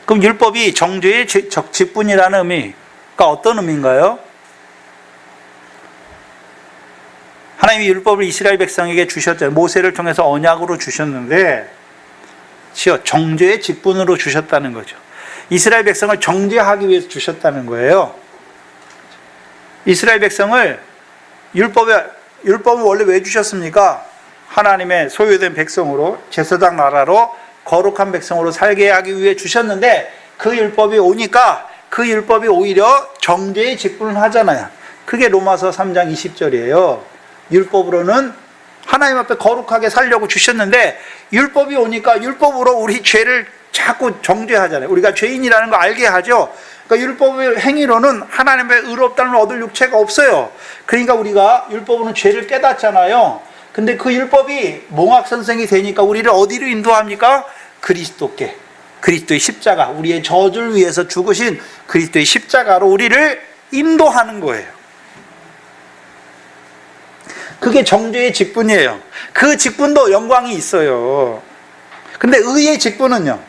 S1: 그럼 율법이 정죄의 직분이라는 의미가 어떤 의미인가요? 하나님이 율법을 이스라엘 백성에게 주셨잖아요. 모세를 통해서 언약으로 주셨는데 정죄의 직분으로 주셨다는 거죠. 이스라엘 백성을 정죄하기 위해서 주셨다는 거예요. 이스라엘 백성을 율법을 원래 왜 주셨습니까? 하나님의 소유된 백성으로, 제사장 나라로, 거룩한 백성으로 살게 하기 위해 주셨는데 그 율법이 오니까 그 율법이 오히려 정죄의 직분을 하잖아요. 그게 로마서 3장 20절이에요. 율법으로는 하나님 앞에 거룩하게 살려고 주셨는데 율법이 오니까 율법으로 우리 죄를 자꾸 정죄하잖아요. 우리가 죄인이라는 거 알게 하죠. 그러니까 율법의 행위로는 하나님의 의롭다는 얻을 육체가 없어요. 그러니까 우리가 율법으로는 죄를 깨닫잖아요. 근데 그 율법이 몽학선생이 되니까 우리를 어디로 인도합니까? 그리스도께. 그리스도의 십자가, 우리의 저주를 위해서 죽으신 그리스도의 십자가로 우리를 인도하는 거예요. 그게 정죄의 직분이에요. 그 직분도 영광이 있어요. 근데 의의 직분은요,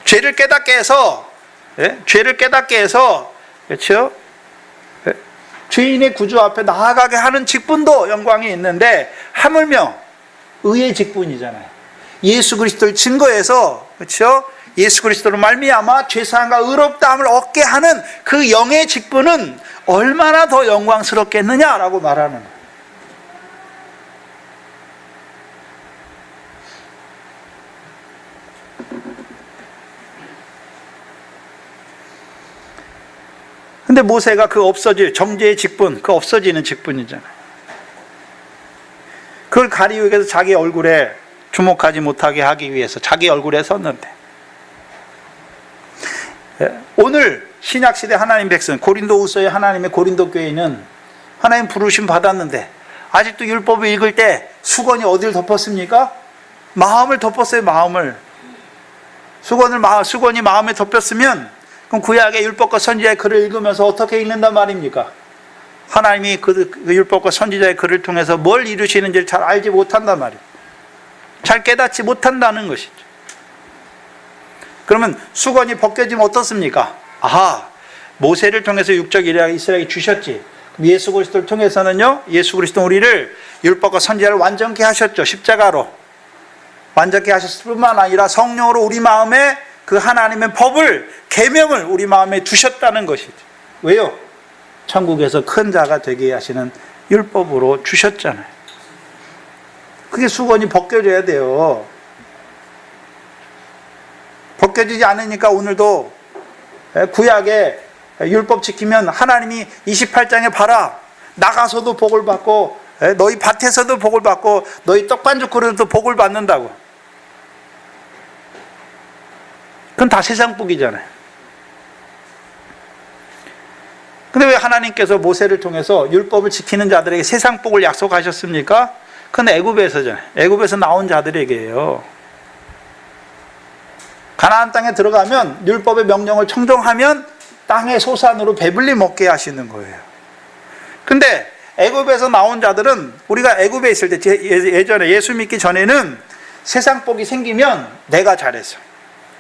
S1: 죄를 깨닫게 해서, 그렇죠? 죄인의 구주 앞에 나아가게 하는 직분도 영광이 있는데, 하물며 의의 직분이잖아요. 예수 그리스도를 증거해서, 그렇죠? 예수 그리스도로 말미암아 죄사함과 의롭다함을 얻게 하는 그 영의 직분은 얼마나 더 영광스럽겠느냐라고 말하는 거예요. 근데 모세가 그 없어질 정죄의 직분, 그 없어지는 직분이잖아요. 그걸 가리우기 위해서 자기 얼굴에 주목하지 못하게 하기 위해서 자기 얼굴에 섰는데, 오늘 신약시대 하나님 백성, 고린도후서의 하나님의 고린도 교회는 하나님 부르심 받았는데 아직도 율법을 읽을 때 수건이 어디를 덮었습니까? 마음을 덮었어요. 마음을. 수건이 마음에 덮였으면 그럼 구약의 율법과 선지자의 글을 읽으면서 어떻게 읽는단 말입니까? 하나님이 그 율법과 선지자의 글을 통해서 뭘 이루시는지를 잘 알지 못한단 말이에요. 잘 깨닫지 못한다는 것이죠. 그러면 수건이 벗겨지면 어떻습니까? 아하, 모세를 통해서 육적 이스라엘이 주셨지. 예수 그리스도를 통해서는요, 예수 그리스도 우리를 율법과 선지자를 완전케 하셨죠. 십자가로 완전케 하셨을 뿐만 아니라 성령으로 우리 마음에 그 하나님의 법을, 계명을 우리 마음에 두셨다는 것이죠. 왜요? 천국에서 큰 자가 되게 하시는 율법으로 주셨잖아요. 그게 수건이 벗겨져야 돼요. 벗겨지지 않으니까 오늘도 구약에 율법 지키면 하나님이 28장에 봐라, 나가서도 복을 받고 너희 밭에서도 복을 받고 너희 떡반죽 그릇도 복을 받는다고. 그건 다 세상 복이잖아요. 근데 왜 하나님께서 모세를 통해서 율법을 지키는 자들에게 세상 복을 약속하셨습니까? 그건 애굽에서잖아요. 애굽에서 나온 자들에게예요. 가나안 땅에 들어가면 율법의 명령을 청정하면 땅의 소산으로 배불리 먹게 하시는 거예요. 근데 애굽에서 나온 자들은, 우리가 애굽에 있을 때 예전에 예수 믿기 전에는 세상 복이 생기면 내가 잘해서,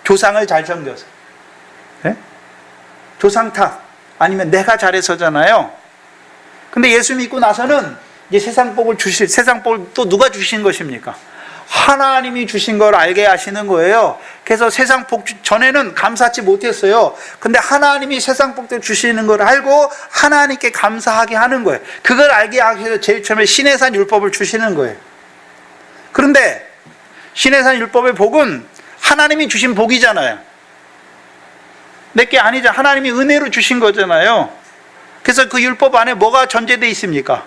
S1: 조상을 잘 섬겨서, 조상 탓 아니면 내가 잘해서잖아요. 근데 예수 믿고 나서는 이제 세상 복을 또 누가 주신 것입니까? 하나님이 주신 걸 알게 하시는 거예요. 그래서 세상 복 전에는 감사치 못했어요. 근데 하나님이 세상 복들 주시는 걸 알고 하나님께 감사하게 하는 거예요. 그걸 알게 하기 위해서 제일 처음에 시내산 율법을 주시는 거예요. 그런데 시내산 율법의 복은 하나님이 주신 복이잖아요. 내게 아니죠. 하나님이 은혜로 주신 거잖아요. 그래서 그 율법 안에 뭐가 전제되어 있습니까?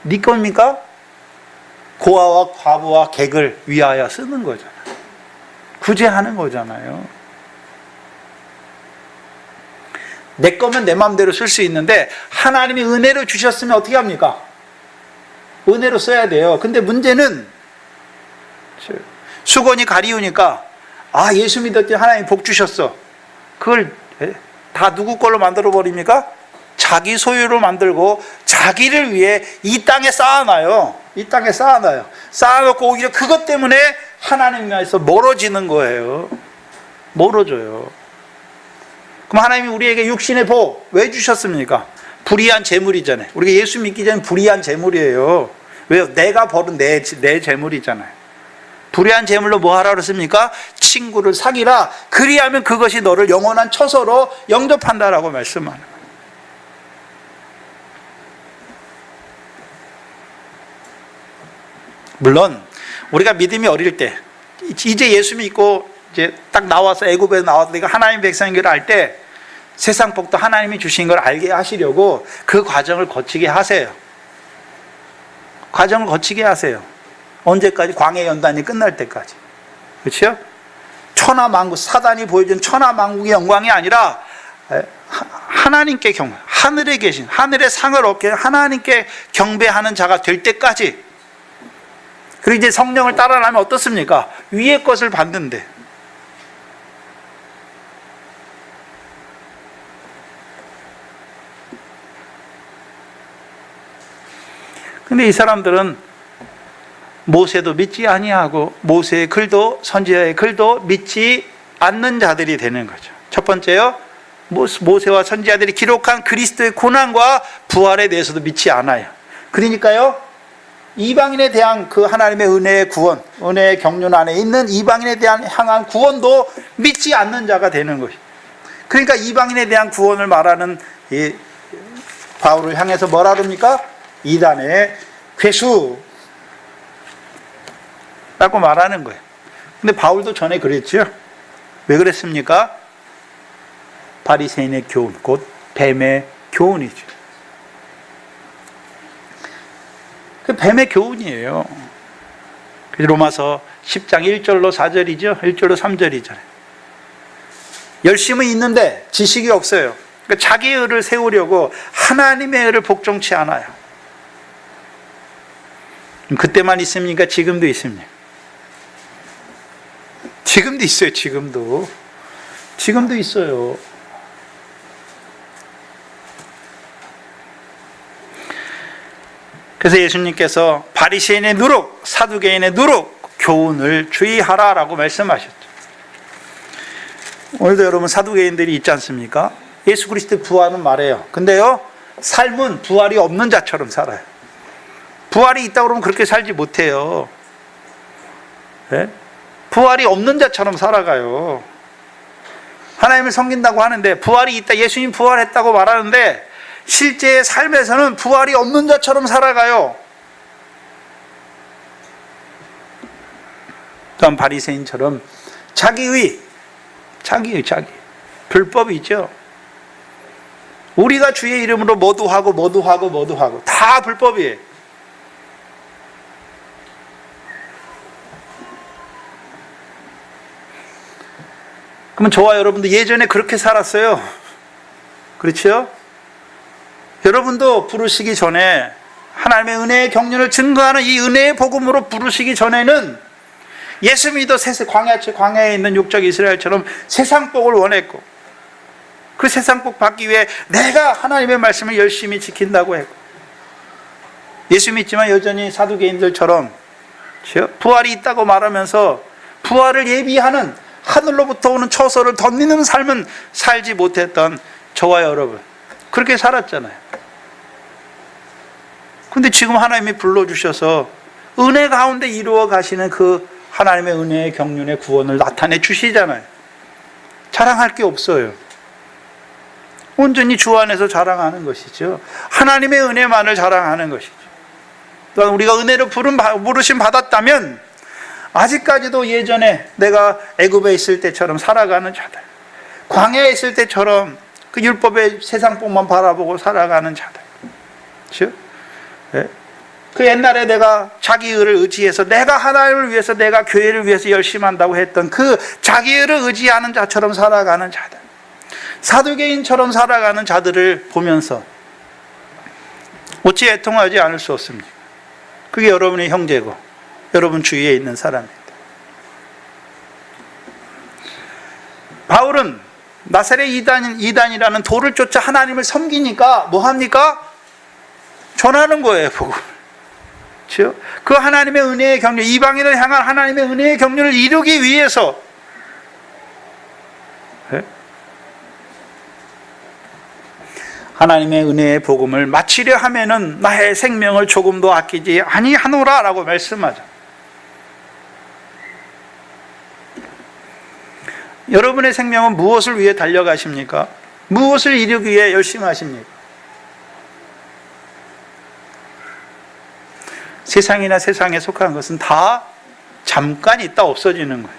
S1: 네 겁니까? 고아와 과부와 객을 위하여 쓰는 거잖아요. 구제하는 거잖아요. 내 거면 내 마음대로 쓸 수 있는데 하나님이 은혜로 주셨으면 어떻게 합니까? 은혜로 써야 돼요. 근데 문제는 수건이 가리우니까, 아, 예수 믿었더니 하나님 복 주셨어. 그걸 다 누구 걸로 만들어 버립니까? 자기 소유로 만들고 자기를 위해 이 땅에 쌓아놔요. 이 땅에 쌓아놔요. 쌓아놓고 오히려 그것 때문에 하나님에서 멀어지는 거예요. 멀어져요. 그럼 하나님이 우리에게 육신의 복 왜 주셨습니까? 불의한 재물이잖아요. 우리가 예수 믿기 전에 불의한 재물이에요. 왜요? 내가 버는 내 재물이잖아요. 불의한 재물로 뭐 하라 그랬습니까? 친구를 사귀라. 그리하면 그것이 너를 영원한 처소로 영접한다라고 말씀하는 거예요. 물론 우리가 믿음이 어릴 때, 이제 예수 믿고 이제 딱 나와서 애굽에서 나와서 내가 하나님 백성인 걸 알 때 세상 복도 하나님이 주신 걸 알게 하시려고 그 과정을 거치게 하세요. 과정을 거치게 하세요. 언제까지? 광해 연단이 끝날 때까지. 그렇죠? 천하만국, 사단이 보여준 천하만국의 영광이 아니라 하나님께 하늘에 계신, 하늘의 상을 얻게 하나님께 경배하는 자가 될 때까지. 그리고 이제 성령을 따라가면 어떻습니까? 위의 것을 받는데. 근데 이 사람들은 모세도 믿지 아니하고 모세의 글도 선지자의 글도 믿지 않는 자들이 되는 거죠. 첫 번째요, 모세와 선지자들이 기록한 그리스도의 고난과 부활에 대해서도 믿지 않아요. 그러니까요, 이방인에 대한 그 하나님의 은혜의 구원, 은혜의 경륜 안에 있는 이방인에 대한 향한 구원도 믿지 않는 자가 되는 것이죠. 그러니까 이방인에 대한 구원을 말하는 이 바울을 향해서 뭐라 그럽니까? 이단의 괴수 라고 말하는 거예요. 근데 바울도 전에 그랬죠. 왜 그랬습니까? 바리새인의 교훈, 곧 뱀의 교훈이죠. 그 뱀의 교훈이에요. 로마서 10장 1절로 4절이죠. 1절로 3절이잖아요. 열심은 있는데 지식이 없어요. 그러니까 자기의 의를 세우려고 하나님의 의를 복종치 않아요. 그때만 있습니까? 지금도 있습니다. 지금도 있어요. 지금도 있어요. 그래서 예수님께서 바리새인의 누룩, 사두개인의 누룩, 교훈을 주의하라라고 말씀하셨죠. 오늘도 여러분 사두개인들이 있지 않습니까? 예수 그리스도의 부활은 말해요. 근데요, 삶은 부활이 없는 자처럼 살아요. 부활이 있다고 그러면 그렇게 살지 못해요. 네? 부활이 없는 자처럼 살아가요. 하나님을 섬긴다고 하는데 부활이 있다, 예수님 부활했다고 말하는데 실제 삶에서는 부활이 없는 자처럼 살아가요. 또한 바리새인처럼 자기 불법이죠. 우리가 주의 이름으로 뭐도 하고 다 불법이에요. 그러면 저와 여러분도 예전에 그렇게 살았어요. 그렇죠? 여러분도 부르시기 전에 하나님의 은혜의 경륜을 증거하는 이 은혜의 복음으로 부르시기 전에는 예수 믿어 광야에 있는 육적 이스라엘처럼 세상복을 원했고, 그 세상복 받기 위해 내가 하나님의 말씀을 열심히 지킨다고 했고, 예수 믿지만 여전히 사두개인들처럼 부활이 있다고 말하면서 부활을 예비하는 하늘로부터 오는 처소를 덧미는 삶은 살지 못했던 저와 여러분, 그렇게 살았잖아요. 근데 지금 하나님이 불러주셔서 은혜 가운데 이루어 가시는 그 하나님의 은혜의 경륜의 구원을 나타내 주시잖아요. 자랑할 게 없어요. 온전히 주 안에서 자랑하는 것이죠. 하나님의 은혜만을 자랑하는 것이죠. 또한 우리가 은혜로 부르심 받았다면 아직까지도 예전에 내가 애굽에 있을 때처럼 살아가는 자들, 광야에 있을 때처럼 그 율법의 세상복만 바라보고 살아가는 자들, 그렇죠? 네? 그 옛날에 내가 자기 의를 의지해서 내가 하나님을 위해서, 내가 교회를 위해서 열심히 한다고 했던 그 자기 의를 의지하는 자처럼 살아가는 자들, 사두개인처럼 살아가는 자들을 보면서 어찌 애통하지 않을 수 없습니까? 그게 여러분의 형제고 여러분 주위에 있는 사람입니다. 바울은 나사렛 이단이라는 돌을 쫓아 하나님을 섬기니까 뭐 합니까? 전하는 거예요, 복음을. 그렇죠? 그 하나님의 은혜의 경륜, 이방인을 향한 하나님의 은혜의 경륜을 이루기 위해서, 네? 하나님의 은혜의 복음을 마치려 하면은 나의 생명을 조금도 아끼지 아니하노라라고 말씀하죠. 여러분의 생명은 무엇을 위해 달려가십니까? 무엇을 이루기 위해 열심히 하십니까? 세상이나 세상에 속한 것은 다 잠깐 있다 없어지는 거예요.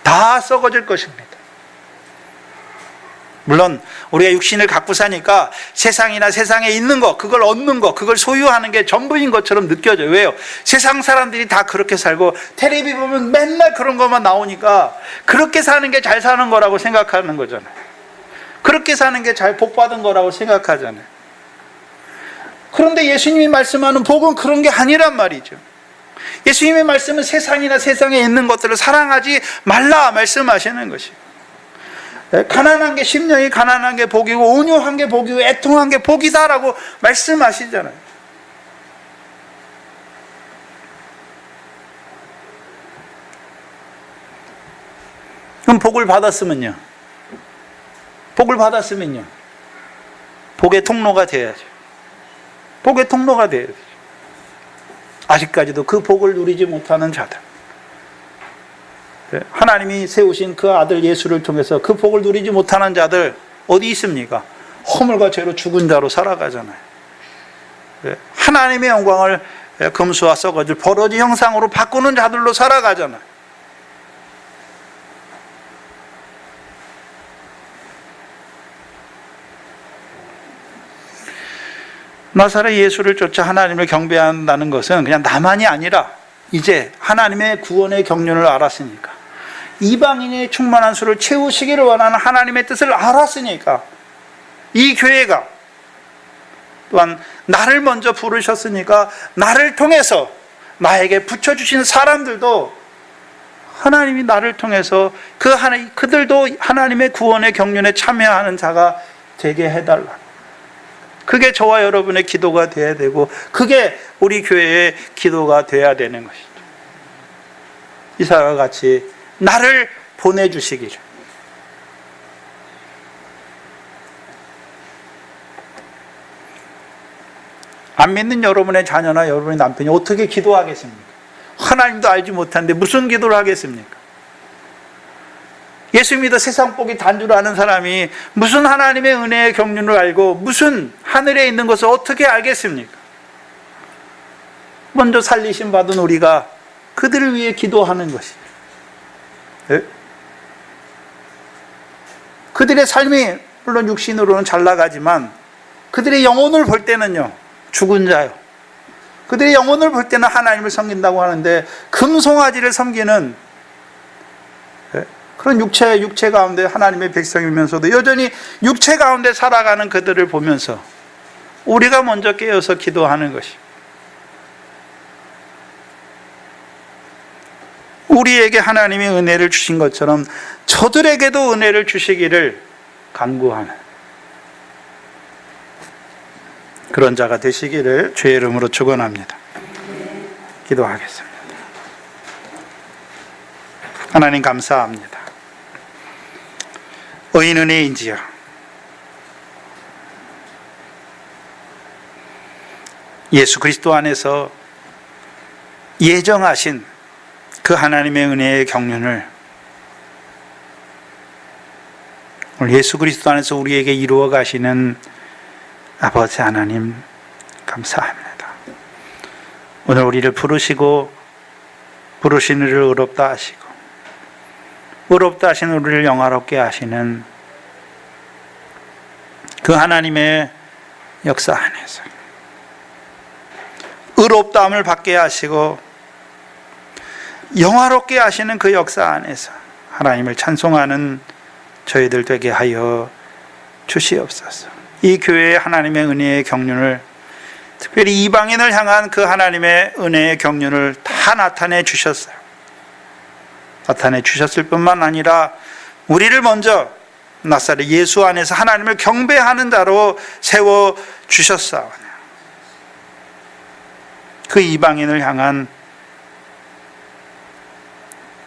S1: 다 썩어질 것입니다. 물론 우리가 육신을 갖고 사니까 세상이나 세상에 있는 것, 그걸 얻는 것, 그걸 소유하는 게 전부인 것처럼 느껴져요. 왜요? 세상 사람들이 다 그렇게 살고 텔레비 보면 맨날 그런 것만 나오니까 그렇게 사는 게 잘 사는 거라고 생각하는 거잖아요. 그렇게 사는 게 잘 복받은 거라고 생각하잖아요. 그런데 예수님이 말씀하는 복은 그런 게 아니란 말이죠. 예수님의 말씀은 세상이나 세상에 있는 것들을 사랑하지 말라 말씀하시는 것이에요. 가난한 게, 심령이 가난한 게 복이고 온유한 게 복이고 애통한 게 복이다라고 말씀하시잖아요. 그럼 복을 받았으면요, 복의 통로가 되어야죠. 복의 통로가 되어야죠. 아직까지도 그 복을 누리지 못하는 자들, 하나님이 세우신 그 아들 예수를 통해서 그 복을 누리지 못하는 자들 어디 있습니까? 허물과 죄로 죽은 자로 살아가잖아요. 하나님의 영광을 금수와 썩어질 버러지 형상으로 바꾸는 자들로 살아가잖아요. 나사렛 예수를 쫓아 하나님을 경배한다는 것은 그냥 나만이 아니라 이제 하나님의 구원의 경륜을 알았으니까, 이방인의 충만한 수를 채우시기를 원하는 하나님의 뜻을 알았으니까, 이 교회가 또한 나를 먼저 부르셨으니까 나를 통해서 나에게 붙여주신 사람들도 하나님이 나를 통해서 그들도 하나님의 구원의 경륜에 참여하는 자가 되게 해달라. 그게 저와 여러분의 기도가 되어야 되고, 그게 우리 교회의 기도가 되어야 되는 것이죠. 이사와 같이 나를 보내주시기를. 안 믿는 여러분의 자녀나 여러분의 남편이 어떻게 기도하겠습니까? 하나님도 알지 못하는데 무슨 기도를 하겠습니까? 예수 믿어 세상 보기 단줄 아는 사람이 무슨 하나님의 은혜의 경륜을 알고 무슨 하늘에 있는 것을 어떻게 알겠습니까? 먼저 살리심 받은 우리가 그들을 위해 기도하는 것이죠. 네? 그들의 삶이 물론 육신으로는 잘 나가지만 그들의 영혼을 볼 때는요, 죽은 자요. 그들의 영혼을 볼 때는 하나님을 섬긴다고 하는데, 금송아지를 섬기는 그런 육체 가운데 하나님의 백성이면서도 여전히 육체 가운데 살아가는 그들을 보면서 우리가 먼저 깨어서 기도하는 것이, 우리에게 하나님이 은혜를 주신 것처럼 저들에게도 은혜를 주시기를 간구하는 그런 자가 되시기를 주의 이름으로 축원합니다. 기도하겠습니다. 하나님 감사합니다. 의인 은혜인지요, 예수 그리스도 안에서 예정하신 그 하나님의 은혜의 경륜을 오늘 예수 그리스도 안에서 우리에게 이루어 가시는 아버지 하나님 감사합니다. 오늘 우리를 부르시고 부르신 우리를 의롭다 하시고 의롭다 하신 우리를 영화롭게 하시는 그 하나님의 역사 안에서 의롭다함을 받게 하시고 영화롭게 하시는 그 역사 안에서 하나님을 찬송하는 저희들 되게 하여 주시옵소서. 이 교회의 하나님의 은혜의 경륜을, 특별히 이방인을 향한 그 하나님의 은혜의 경륜을 다 나타내 주셨어요. 나타내 주셨을 뿐만 아니라 우리를 먼저 나사렛 예수 안에서 하나님을 경배하는 자로 세워 주셨사오니, 그 이방인을 향한,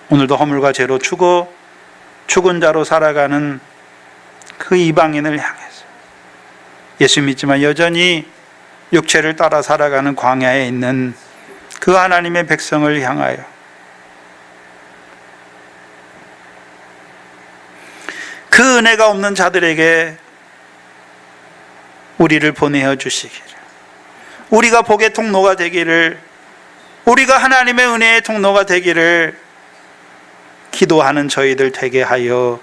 S1: 오늘도 허물과 죄로 죽은 자로 살아가는 그 이방인을 향해서, 예수 믿지만 여전히 육체를 따라 살아가는 광야에 있는 그 하나님의 백성을 향하여 그 은혜가 없는 자들에게 우리를 보내어 주시기를, 우리가 복의 통로가 되기를, 우리가 하나님의 은혜의 통로가 되기를 기도하는 저희들 되게 하여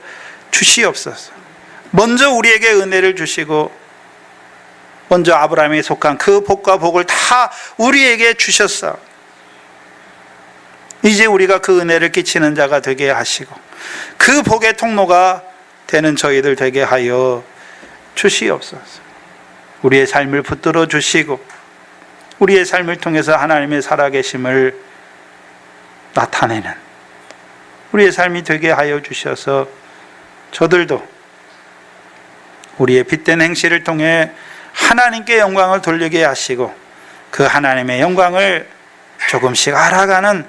S1: 주시옵소서. 먼저 우리에게 은혜를 주시고 먼저 아브라함에 속한 그 복과 복을 다 우리에게 주셨어. 이제 우리가 그 은혜를 끼치는 자가 되게 하시고 그 복의 통로가 되는 저희들 되게 하여 주시옵소서. 우리의 삶을 붙들어 주시고 우리의 삶을 통해서 하나님의 살아계심을 나타내는 우리의 삶이 되게 하여 주셔서 저들도 우리의 빛된 행실을 통해 하나님께 영광을 돌리게 하시고 그 하나님의 영광을 조금씩 알아가는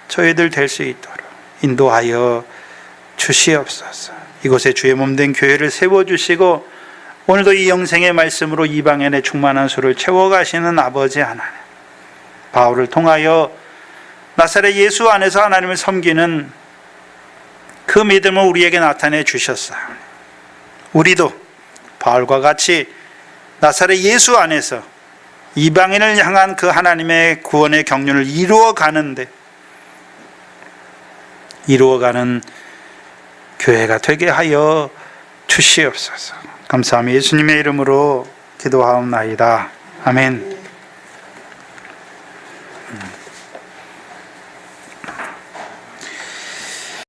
S1: 저희들 될 수 있도록 인도하여 주시옵소서. 이곳에 주의 몸된 교회를 세워주시고 오늘도 이 영생의 말씀으로 이방인의 충만한 수를 채워가시는 아버지 하나님, 바울을 통하여 나사렛 예수 안에서 하나님을 섬기는 그 믿음을 우리에게 나타내 주셨어요. 우리도 바울과 같이 나사렛 예수 안에서 이방인을 향한 그 하나님의 구원의 경륜을 이루어가는 교회가 되게 하여 주시옵소서. 감사합니다. 예수님의 이름으로 기도하옵나이다. 아멘.